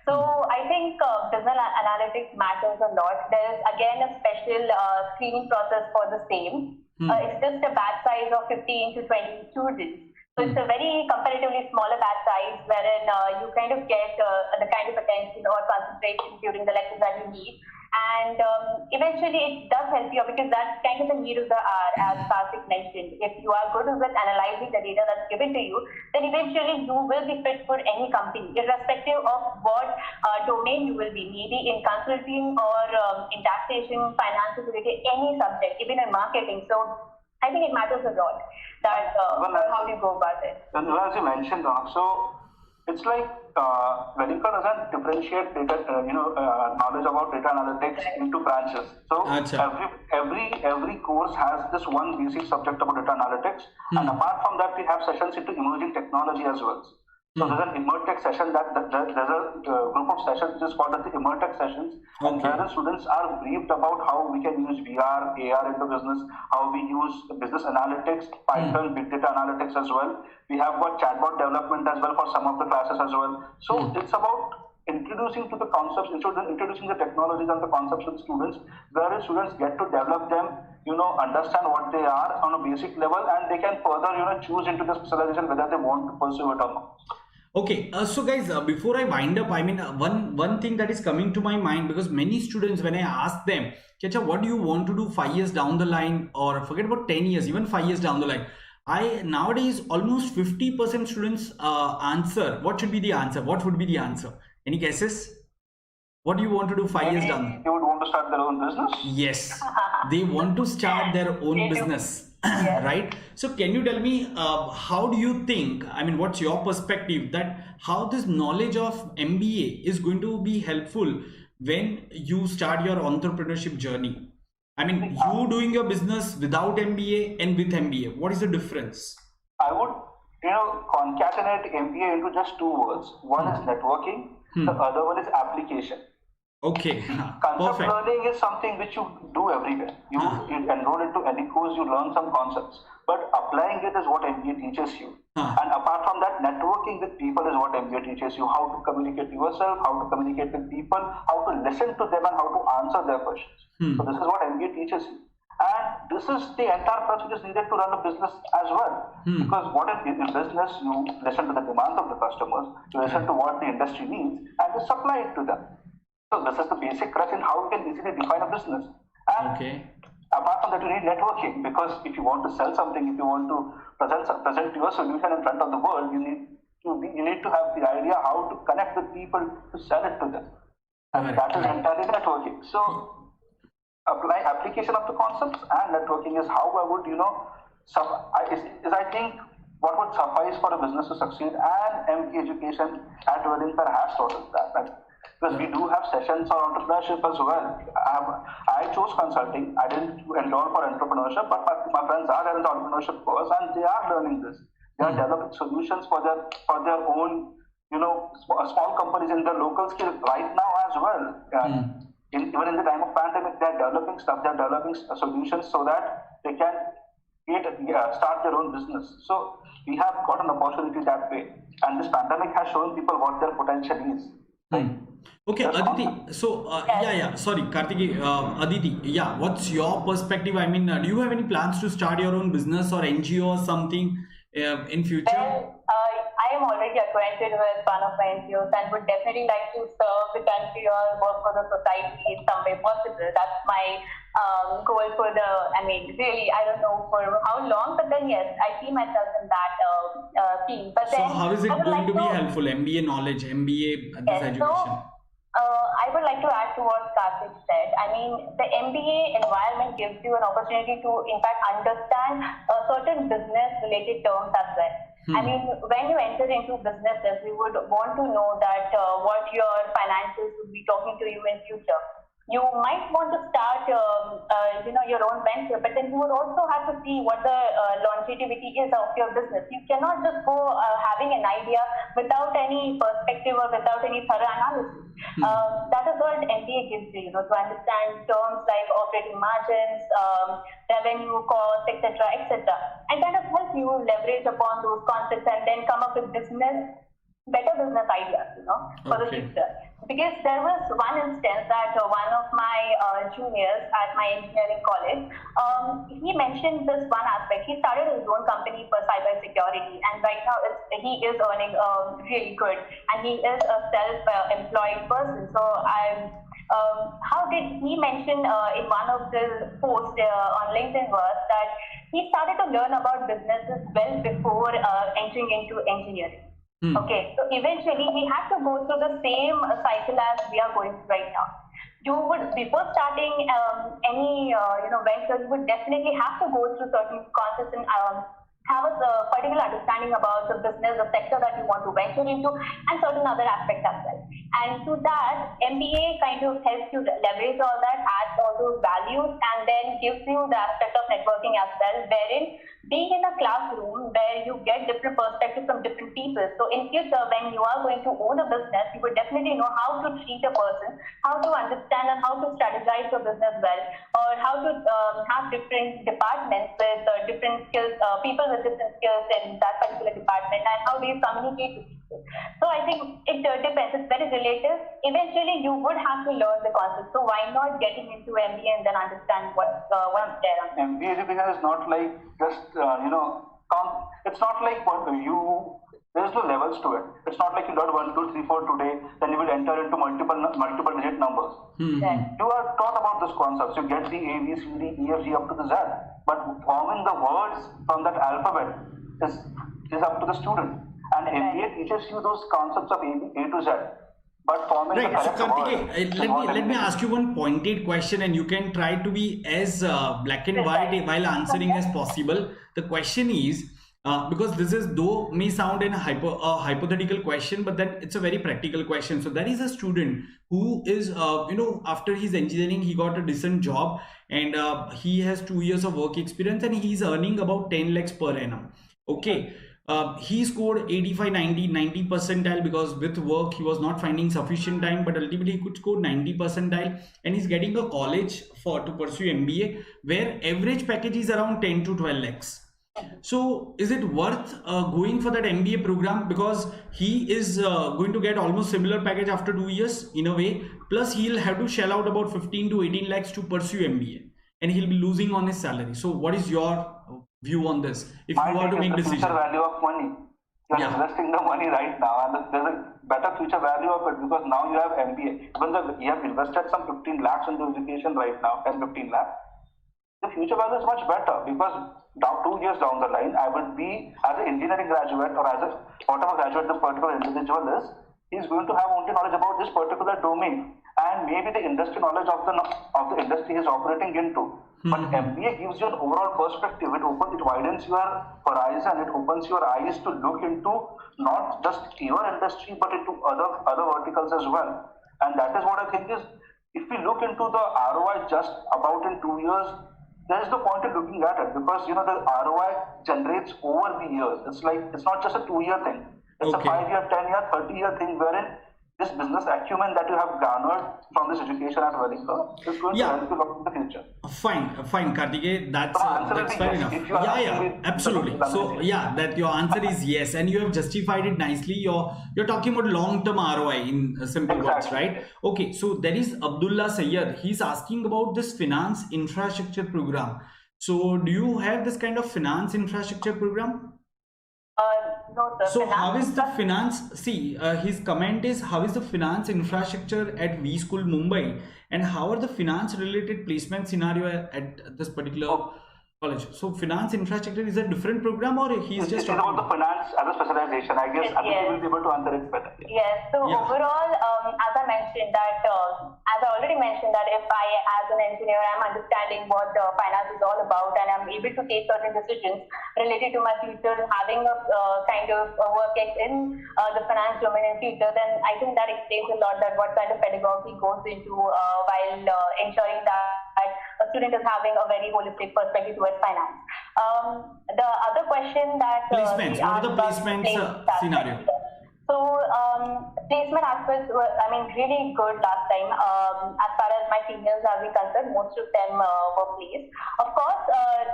So I think business analytics matters a lot. There is again a special screening process for the same. It's just a batch size of 15 to 20 students. So it's a very comparatively smaller batch size, wherein you kind of get the kind of attention or concentration during the lectures that you need. And eventually it does help you, because that's kind of the need of the hour, as Karthik mentioned. If you are good with analyzing the data that's given to you, then eventually you will be fit for any company, irrespective of what domain you will be, maybe in consulting or in taxation, finances, related, any subject, even in marketing. So I think it matters a lot that how you go about it. And as you mentioned, so it's like Welingkar doesn't differentiate data, knowledge about data analytics into branches. So every course has this one basic subject about data analytics, and apart from that, we have sessions into emerging technology as well. So there's an Emertech session there's a group of sessions which is called the Emertech sessions, and where the students are briefed about how we can use VR, AR into business, how we use business analytics, Python, big data analytics as well. We have got chatbot development as well for some of the classes as well. So it's about introducing to the concepts, introducing the technologies and the concepts to the students, where the students get to develop them, understand what they are on a basic level, and they can further, choose into the specialization whether they want to pursue it or not. Okay, so guys, before I wind up, I mean, one thing that is coming to my mind, because many students, when I ask them, Chacha, what do you want to do 5 years down the line, or forget about 10 years, even 5 years down the line, nowadays almost 50% students answer, what should be the answer? What would be the answer? Any guesses? What do you want to do 5 years Maybe down? they would want to start their own business. Yes, they want to start their own business, right? So can you tell me how do you think, I mean, what's your perspective that how this knowledge of MBA is going to be helpful when you start your entrepreneurship journey? I mean, you doing your business without MBA and with MBA, what is the difference? I would, concatenate MBA into just two words. One is networking, the other one is application. Okay, Concept perfect. learning is something which you do everywhere. You enroll into any course, you learn some concepts, but applying it is what MBA teaches you. And apart from that, networking with people is what MBA teaches you. How to communicate yourself, how to communicate with people, how to listen to them, and how to answer their questions. So this is what MBA teaches you. And this is the entire process which is needed to run a business as well. Because what in business, you listen to the demands of the customers, you listen to what the industry needs, and you supply it to them. So this is the basic crux in how you can easily define a business. And apart from that, you need networking, because if you want to sell something, if you want to present your solution in front of the world, you need to have the idea how to connect with people to sell it to them. And that is entirely networking. So application of the concepts and networking is how I would, I think what would suffice for a business to succeed, and MBA education at Welingkar has taught us that. Because we do have sessions on entrepreneurship as well. I chose consulting. I didn't enroll for entrepreneurship, but my friends are in the entrepreneurship course, and they are learning this. They are developing solutions for their own, small companies in their local scale right now as well. Even in the time of pandemic, they are developing stuff. They are developing solutions so that they can start their own business. So we have got an opportunity that way, and this pandemic has shown people what their potential is. Okay, Aditi. So, sorry, Kartiki, Aditi. Yeah, what's your perspective? I mean, do you have any plans to start your own business or NGO or something in future? Well, I am already acquainted with one of my NGOs and would definitely like to serve the country or work for the society in some way possible. That's my goal for really, I don't know for how long, but then yes, I see myself in that field. But then, so how is it going to be helpful? MBA knowledge, MBA, this education? So, I would like to add to what Karthik said. I mean, the MBA environment gives you an opportunity to, in fact, understand certain business-related terms as well. I mean, when you enter into businesses, you would want to know that what your financials would be talking to you in future. You might want to start, your own venture, but then you would also have to see what the longevity is of your business. You cannot just go having an idea without any perspective or without any thorough analysis. That is what MBA gives you, to understand terms like operating margins, revenue, cost, etc., and kind of help you leverage upon those concepts and then come up with better business ideas, for the future. Because there was one instance that one of my juniors at my engineering college, he mentioned this one aspect. He started his own company for cyber security, and right now he is earning really good, and he is a self-employed person. So how did he mention in one of the posts on LinkedIn was that he started to learn about businesses well before entering into engineering. Okay, so eventually he had to go through the same cycle as we are going through right now. You would, before starting any venture, you would definitely have to go through certain concepts and have a particular understanding about the business, the sector that you want to venture into, and certain other aspects as well. And to that, MBA kind of helps you leverage all that, adds all those values, and then gives you the aspect of networking as well, wherein being in a classroom where you get different perspectives from different people. So in future, when you are going to own a business, you would definitely know how to treat a person, how to understand and how to strategize your business well, or how to have different departments with different skills, people with different skills in that particular department, and how do you communicate with people. So I think it depends. It's very relative. Eventually, you would have to learn the concept. So why not getting into MBA and then understand what's there? MBA education is not like just it's not like there's no levels to it. It's not like you learn 1, 2, 3, 4 today, then you will enter into multiple digit numbers. You are taught about these concepts. You get the A, B, C, D, E, F, G up to the Z. But forming the words from that alphabet is up to the student. And MBA teaches you those concepts of A to Z. but forming the Right. So correct Karthikeya, word is what let me elimination. ask you one pointed question, and you can try to be as black and white while answering as possible. The question is, because this is though may sound in a hypothetical question, but then it's a very practical question. So there is a student who is after his engineering he got a decent job, and he has 2 years of work experience, and he's earning about 10 lakhs per annum. Okay. He scored 85, 90 percentile, because with work he was not finding sufficient time, but ultimately he could score 90 percentile, and he's getting a college to pursue MBA, where average package is around 10 to 12 lakhs. So is it worth going for that MBA program, because he is going to get almost similar package after 2 years in a way, plus he'll have to shell out about 15 to 18 lakhs to pursue MBA, and he'll be losing on his salary. So what is your view on this if I you are to think make it's the decision? future value of money. You're Yeah. investing the money right now, and there's a better future value of it, because now you have MBA. Even though you have invested some 15 lakhs into education right now, 10, 15 lakhs, the future value is much better, because now 2 years down the line, I will be as an engineering graduate or as a whatever graduate the particular individual is, he's going to have only knowledge about this particular domain and maybe the industry knowledge of the industry he's operating into. But MBA gives you an overall perspective. It widens your horizon. It opens your eyes to look into not just your industry but into other verticals as well. And that is what I think is, if we look into the ROI just about in 2 years, there is no point in looking at it, because the ROI generates over the years. It's not just a 2 year thing. It's a 5 year, 10 year, 30 year thing, wherein this business acumen that you have garnered from this education at Welingkar is going to help you a lot in the future. Fine, Karthikeya. That's fair yes. enough. If you are happy Yeah, with absolutely. the So yeah, that your answer is yes, and you have justified it nicely. You're talking about long-term ROI in simple words, Exactly. right? Okay. So there is Abdullah Sayyed. He's asking about this finance infrastructure program. So do you have this kind of finance infrastructure program? No, sir. So how is the finance- finance? See, his comment is, how is the finance infrastructure at V School Mumbai, and how are the finance related placement scenario at this particular college? So finance infrastructure is a different program, or he's It's just about talking? the finance as a specialization. I guess Aditi Yes. will be able to answer it better. Yes. So Yeah. overall, as I mentioned that, as I already mentioned that if I, as an engineer, I'm understanding what finance is all about, and I'm able to take certain decisions related to my future, having a kind of work in the finance domain in future, then I think that explains a lot that what kind of pedagogy goes into while ensuring that a student is having a very holistic perspective towards finance. The other question that Placements. we What are the asked about placements scenario? So placement aspects were, really good last time. As far as my seniors are concerned, most of them were placed. Of course,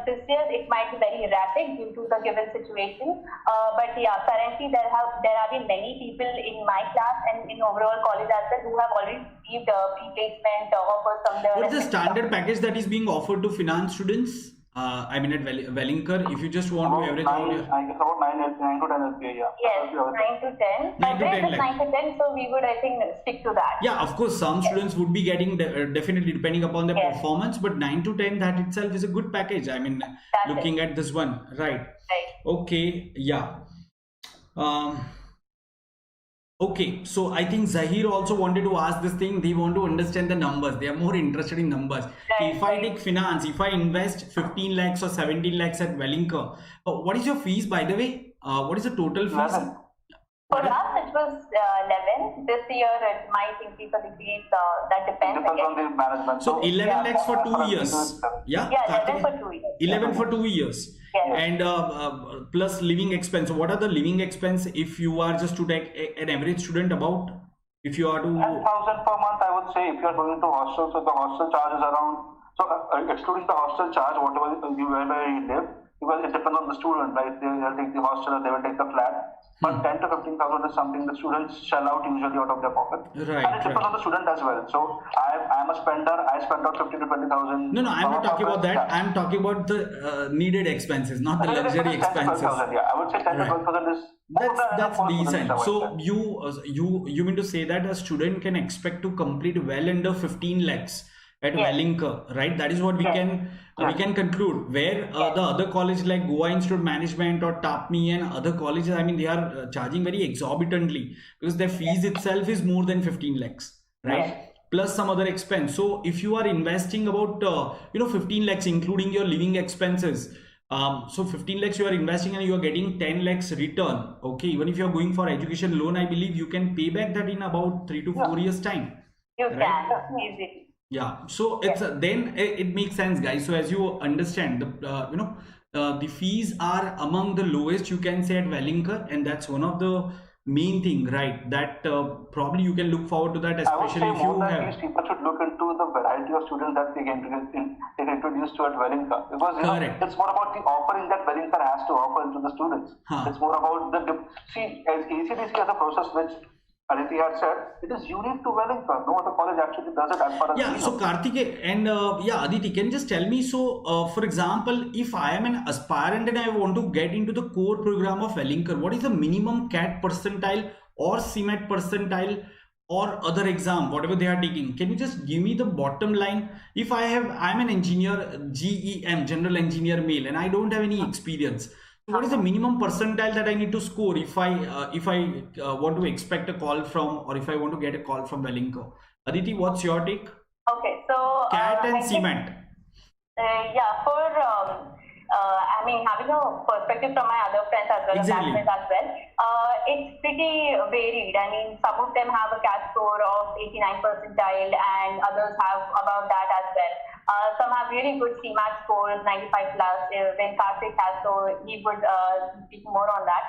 this year it might be very erratic due to the given situation. But yeah, currently there have been many people in my class and in overall college as well who have already received pre-placement offers from the. What's the standard package that is being offered to finance students? I mean, at Welingkar, if you just want to average out your... I guess about 9 to 10 LPA, yeah. Yes, 9 to 10. 9 to 10 Average is 9 to 10, so we would, I think, stick to that. Yeah, of course, some students would be getting definitely depending upon their Yes. performance, but 9 to 10, that itself is a good package. I mean, looking at this one, right? Right. Okay, yeah. Okay, so I think Zahir also wanted to ask this thing. They want to understand the numbers. They are more interested in numbers. Right. If I take finance, if I invest 15 lakhs or 17 lakhs at Welingkar, what is your fees, by the way? What is the total fees? 11. For us, it was 11. This year, it might increase or decrease. That depends. Depends on again. the management. So 11 lakhs for 2 for years. Yeah, Yeah, 11 Karthik? for 2 years. 11 for 2 years. Yes. And plus living expense. So what are the living expense if you are just to take an average student about? If you are to... 10,000 per month, I would say, if you are going to hostel. So the hostel charge is around, so excluding the hostel charge, whatever wherever you live, because it depends on the student, right? They will take the hostel or they will take the flat. But 10 to 15,000 is something the students shell out usually out of their pocket. Right, And it depends right. on the student as well. So I'm a spender, I spend out 15 to 20,000. No, I'm not talking about that. Yeah. I'm talking about the needed expenses, not the I think luxury it's 10 to expenses. 12,000, yeah. I would say 10 Right. to 12,000 is more than That's enough for decent. students, I would So say. you mean to say that a student can expect to complete well under 15 lakhs at Yes. Welingkar, right? That is what we Yes. can we can conclude where the other college like Goa Institute Management or TAPMI and other colleges, I mean, they are charging very exorbitantly because their fees itself is more than 15 lakhs, right? Plus some other expense. So if you are investing about 15 lakhs including your living expenses, so 15 lakhs you are investing and you are getting 10 lakhs return. Okay, even if you are going for education loan, I believe you can pay back that in about 3 to 4 years time. You can easily. Yeah, so it's then it makes sense, guys. So as you understand, the fees are among the lowest you can say at Welingkar, and that's one of the main thing, right? That probably you can look forward to that, especially if you have. These people should look into the variety of students that they get introduced to at Welingkar, because it's more about the offering that Welingkar has to offer to the students. It's more about see, as ACDC as a process which Aditi had said, it is unique to Welingkar. No other college actually does it as far as so Karthike and Aditi, can you just tell me, so for example, if I am an aspirant and I want to get into the core program of Welingkar, what is the minimum CAT percentile or CMAT percentile or other exam, whatever they are taking? Can you just give me the bottom line? If I'm an engineer, GEM, general engineer male, and I don't have any experience, what is the minimum percentile that I need to score if I want to expect a call from, or if I want to get a call from Welingkar? Aditi, what's your take? Okay, so CAT and CMAT. Having a perspective from my other friends as well, exactly. As well, it's pretty varied. I mean, some of them have a CAT score of 89 percentile and others have about that as well. Some have really good CMAT scores, 95 plus, when Karthik has, so he would speak more on that.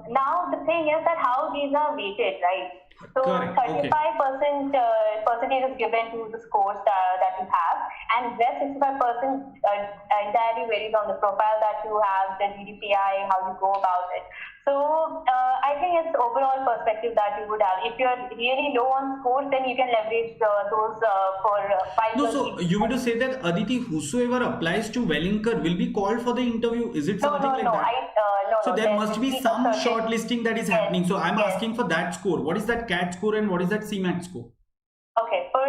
Now, the thing is that how these are weighted, right? So 35% percentage is given to the scores that you have, and rest 65% entirely varies on the profile that you have, the GDPI, how you go about it. So I think it's overall perspective that you would have. If you're really low on scores, then you can leverage those for 5 years. No, so you mean to say that, Aditi, whosoever applies to Welingkar will be called for the interview? Is it something like that? So there must be some shortlisting that is happening. So I'm asking for that score. What is that CAT score and what is that CMAT score? Okay, for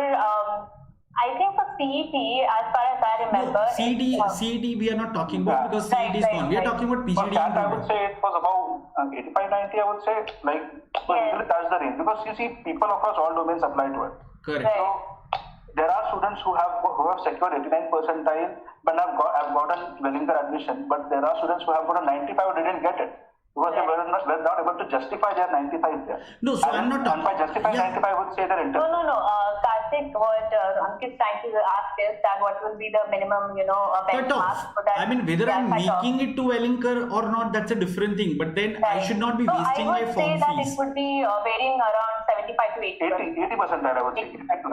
I think for CET, as far as I remember, CET we are not talking about because CET is gone. We are talking about PGDM. CAT, I would say it was about 85-90. I would say usually that's the range, because you see people across all domains apply to it. Correct. So there are students who have secured 89 percentile but have gotten Welingkar admission, but there are students who have got a 95 who didn't get it because they were not able to justify their 95 there. No, so I'm not talking. And by justify 95, I would say they're interested. No. Karthik, what Ankit is trying to ask is that what will be the minimum, benchmark for that? I mean, whether I'm making it to Welingkar or not, that's a different thing. But then I should not be wasting my form fees. I would say that it would be varying around 75 to 80 percentile, I would say.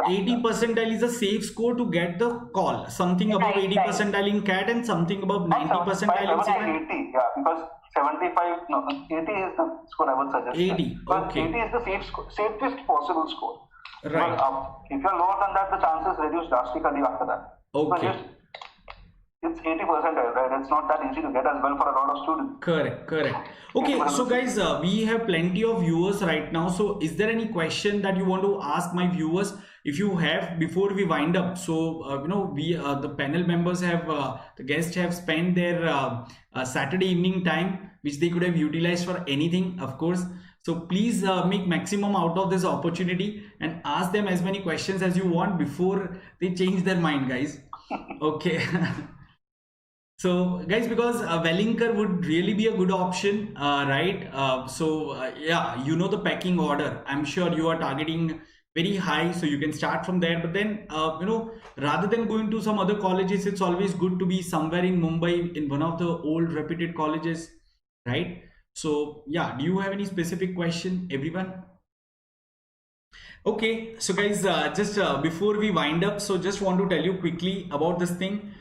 80 percentile is a safe score to get the call. Something above 80 percentile in CAT and something above 90 percentile in CMAT. 80, yeah, because 75, no, 80 is the score I would suggest. 80, okay. 80 is the safest possible score. Right. But, if you're lower than that, the chances reduce drastically after that. Okay. It's 80 percentile, right? It's not that easy to get as well for a lot of students. Correct. Okay, so guys, we have plenty of viewers right now. So is there any question that you want to ask my viewers? If you have, before we wind up, so we the panel members have the guests have spent their Saturday evening time, which they could have utilized for anything, of course. So please make maximum out of this opportunity and ask them as many questions as you want before they change their mind, guys. Okay. So guys, because Welingkar would really be a good option, right? Yeah, you know the pecking order. I'm sure you are targeting very high, so you can start from there. But then, rather than going to some other colleges, it's always good to be somewhere in Mumbai in one of the old reputed colleges, right? So yeah, do you have any specific question, everyone? Okay, so guys, just before we wind up, so just want to tell you quickly about this thing.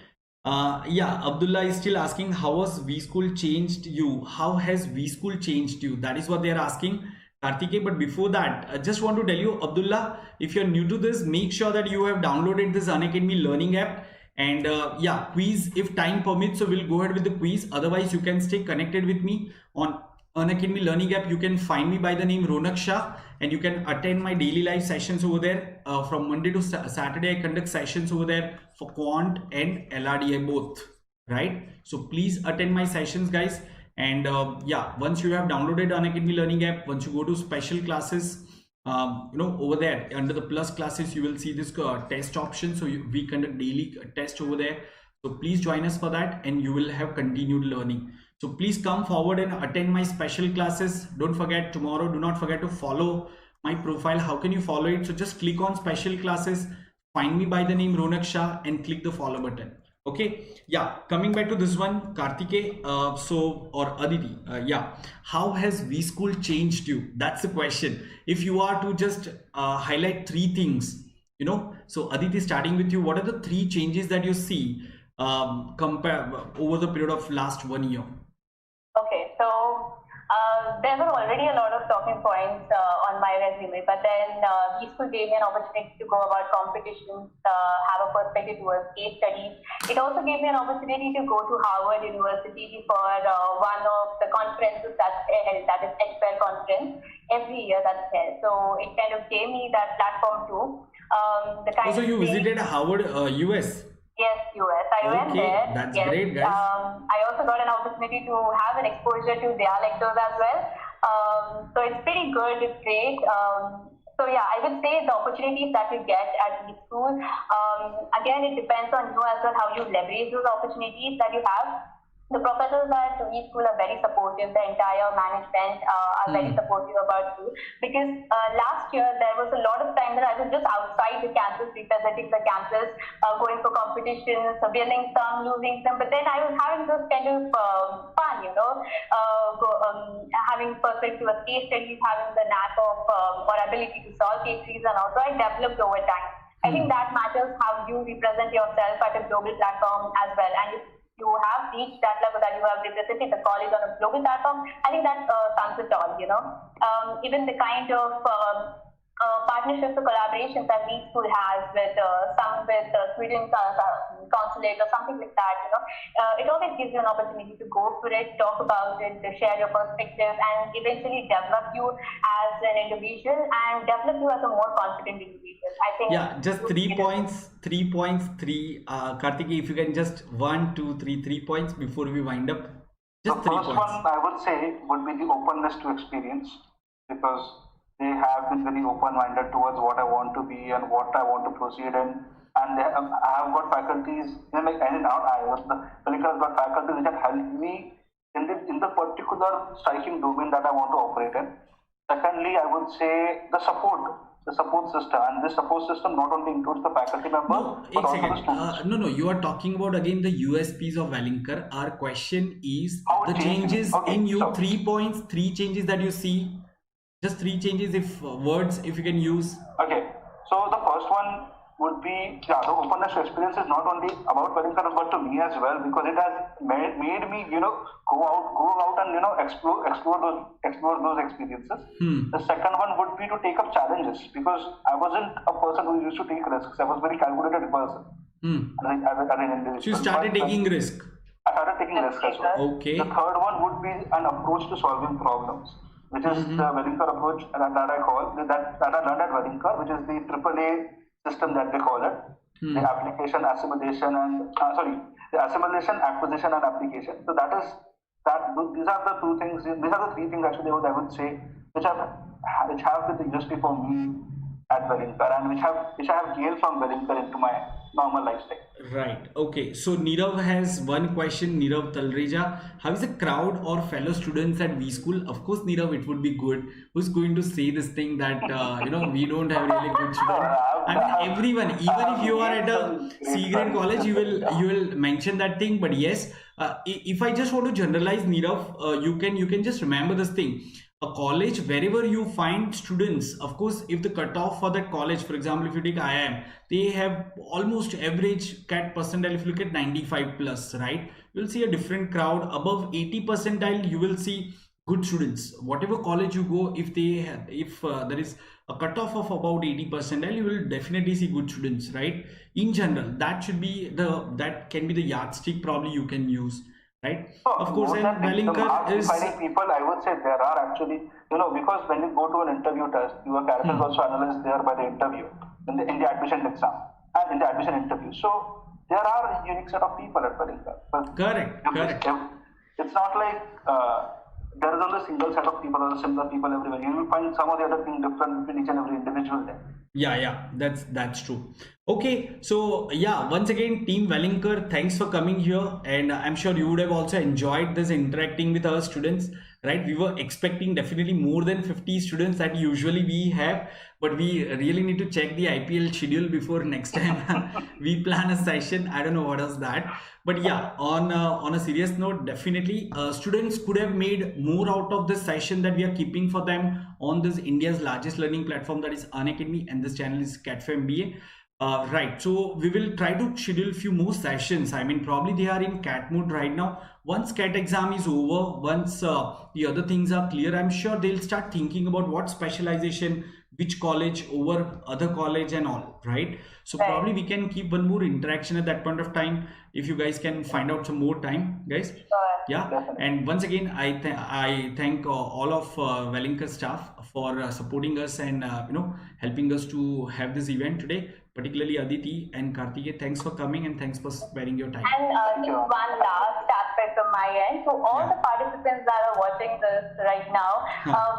Yeah, Abdullah is still asking, how has V-School changed you? How has V-School changed you? That is what they are asking, Karthike. But before that, I just want to tell you, Abdullah, if you're new to this, make sure that you have downloaded this Unacademy learning app. And yeah, quiz if time permits, so we'll go ahead with the quiz. Otherwise, you can stay connected with me on Unacademy Learning App, you can find me by the name Ronak Shah, and you can attend my daily live sessions over there. From Monday to Saturday, I conduct sessions over there for quant and LRDI both, right? So please attend my sessions, guys. And yeah, once you have downloaded Unacademy Learning App, once you go to special classes, over there under the plus classes, you will see this test option. So we conduct daily test over there. So please join us for that, and you will have continued learning. So please come forward and attend my special classes. Don't forget tomorrow, do not forget to follow my profile. How can you follow it? So just click on special classes, find me by the name Ronak Shah, and click the follow button. Okay, yeah, coming back to this one, Kartike, or Aditi, yeah, how has V-School changed you? That's the question. If you are to just highlight three things, so Aditi, starting with you, what are the three changes that you see compare over the period of last 1 year? Okay, so there were already a lot of talking points on my resume, but then V-School gave me an opportunity to go about competitions, have a perspective towards case studies. It also gave me an opportunity to go to Harvard University for one of the conferences that's held, that is Fair conference, every year that's held. So it kind of gave me that platform too. So you visited Harvard, US? Yes, US. I went there. That's yes. great, guys. I also got an opportunity to have an exposure to their lectures as well. So it's pretty good. It's great. So yeah, I would say the opportunities that you get at V-School, again, it depends on you as well, how you leverage those opportunities that you have. The professors at V-School are very supportive. The entire management are very supportive about you, because last year there was a lot of time that I was just outside the campus, representing the campus, going for competitions, winning some, losing some, but then I was having this kind of fun, having perspective of case studies, having the knack of or ability to solve cases, and also I developed over time. I think that matters, how you represent yourself at a global platform as well. And if you have reached that level, that you have represented the college on a global platform, I think that sums it all, Even the kind of partnerships or collaborations that V-School has with some with Sweden consulate or something like that, it always gives you an opportunity to go for it, talk about it, to share your perspective, and eventually develop you as an individual and develop you as a more confident individual. I think. Yeah, just 3 points. Kartike, if you can just 1, 2, 3 points before we wind up. Just the 3 first points. one I would say would be the openness to experience, because they have been very open-minded towards what I want to be and what I want to proceed in. And I have got faculties, the Welingkar has got faculties which have helped me in the particular striking domain that I want to operate in. Secondly, I would say the support system, and this support system not only includes the faculty members, but also the students. No, you are talking about again the USPs of Welingkar. Our question is how the changes in you, so 3 points, 3 changes that you see. Just 3 changes, if words, if you can use. Okay, so the first one would be, the openness to experience is not only about Welingkar but to me as well, because it has made me, go out and explore those experiences. The second one would be to take up challenges, because I wasn't a person who used to take risks. I was a very calculated person as an individual. So you started taking risk. I started taking risks as well. Okay. The third one would be an approach to solving problems, which is the Welingkar approach that I call, that I learned at Welingkar, which is the AAA system that they call it. The application, assimilation, and the assimilation, acquisition, and application. So these are the 2 things. These are the 3 things actually I would say which have been the USP for me at Welingkar, and which I have gained from Welingkar into my normal lifestyle. Right. Okay. So Nirav has one question. Nirav Talreja, how is the crowd or fellow students at V-School? Of course, Nirav, it would be good. Who's going to say this thing that we don't have really good students? I mean, everyone, even if you are at a C grade college, you will mention that thing. But yes, if I just want to generalize, Nirav, you can just remember this thing. A college, wherever you find students, of course, if the cutoff for that college, for example, if you take IIM, they have almost average CAT percentile. If you look at 95 plus, right, you'll see a different crowd. Above 80 percentile, you will see good students. Whatever college you go, if there is a cutoff of about 80 percentile, you will definitely see good students, right? In general, that can be the yardstick probably you can use. right? So, Of course, more and than the Welingkar marks is defining people, I would say there are actually, because when you go to an interview test, your character is also analyzed there by the interview, in the admission exam, and in the admission interview. So, there are a unique set of people at Welingkar. correct. It's not like there is only a single set of people or similar people everywhere. You will find some of the other things different between each and every individual there. Yeah, that's true. Okay, so yeah, once again, Team Welingkar, thanks for coming here, and I'm sure you would have also enjoyed this interacting with our students, right? We were expecting definitely more than 50 students that usually we have, but we really need to check the IPL schedule before next time we plan a session. I don't know what is that, but yeah, on a serious note, definitely students could have made more out of this session that we are keeping for them on this India's largest learning platform, that is Unacademy, and this channel is CAT4MBA. Right, so we will try to schedule few more sessions. I mean, probably they are in CAT mode right now. Once CAT exam is over, once the other things are clear, I'm sure they'll start thinking about what specialization, which college over other college and all, right? So probably we can keep one more interaction at that point of time if you guys can find out some more time, guys. Yeah, and once again, I thank all of Welingkar staff for supporting us and helping us to have this event today. Particularly Aditi and Kartike, thanks for coming and thanks for sparing your time. And just one last aspect from my end. So all the participants that are watching this right now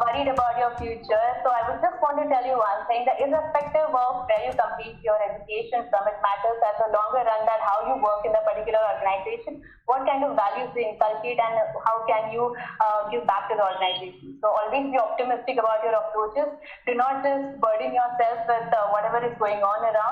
worried about your future. So I would just want to tell you one thing, that irrespective of where you complete your education from, it matters at the longer run that how you work in a particular organization, what kind of values you inculcate, and how can you give back to the organization. So always be optimistic about your approaches. Do not just burden yourself with whatever is going on around.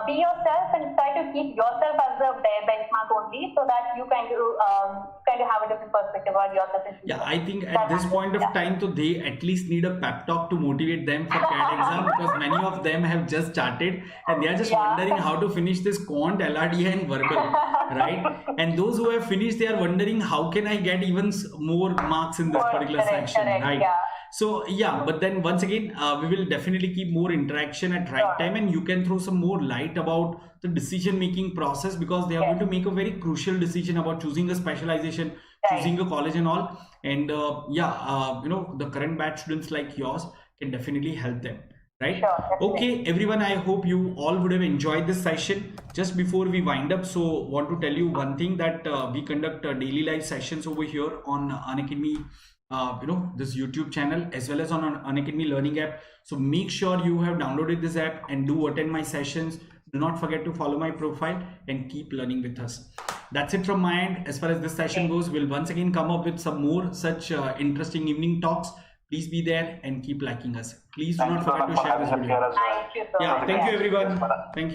Be yourself and try to keep yourself as the benchmark only, so that you kind of have a different perspective about yourself. Yeah, I think at this point of time, so they at least need a pep talk to motivate them for CAT exam, because many of them have just started and they are just wondering how to finish this quant, LRDA and verbal, right? And those who have finished, they are wondering how can I get even more marks in this particular section, right? Yeah. So yeah, but then once again, we will definitely keep more interaction at right time, and you can throw some more light about the decision making process, because they are going to make a very crucial decision about choosing a specialization, choosing a college and all. And the current batch students like yours can definitely help them, right? Okay, everyone, I hope you all would have enjoyed this session. Just before we wind up, so want to tell you one thing, that we conduct daily live sessions over here on Unacademy, this YouTube channel, as well as on an Unacademy learning app. So make sure you have downloaded this app and do attend my sessions. Do not forget to follow my profile and keep learning with us. That's it from my end. As far as this session goes, we'll once again come up with some more such interesting evening talks. Please be there and keep liking us. Please do not forget to share this video. Thank you so much. Thank you everyone. Thank you.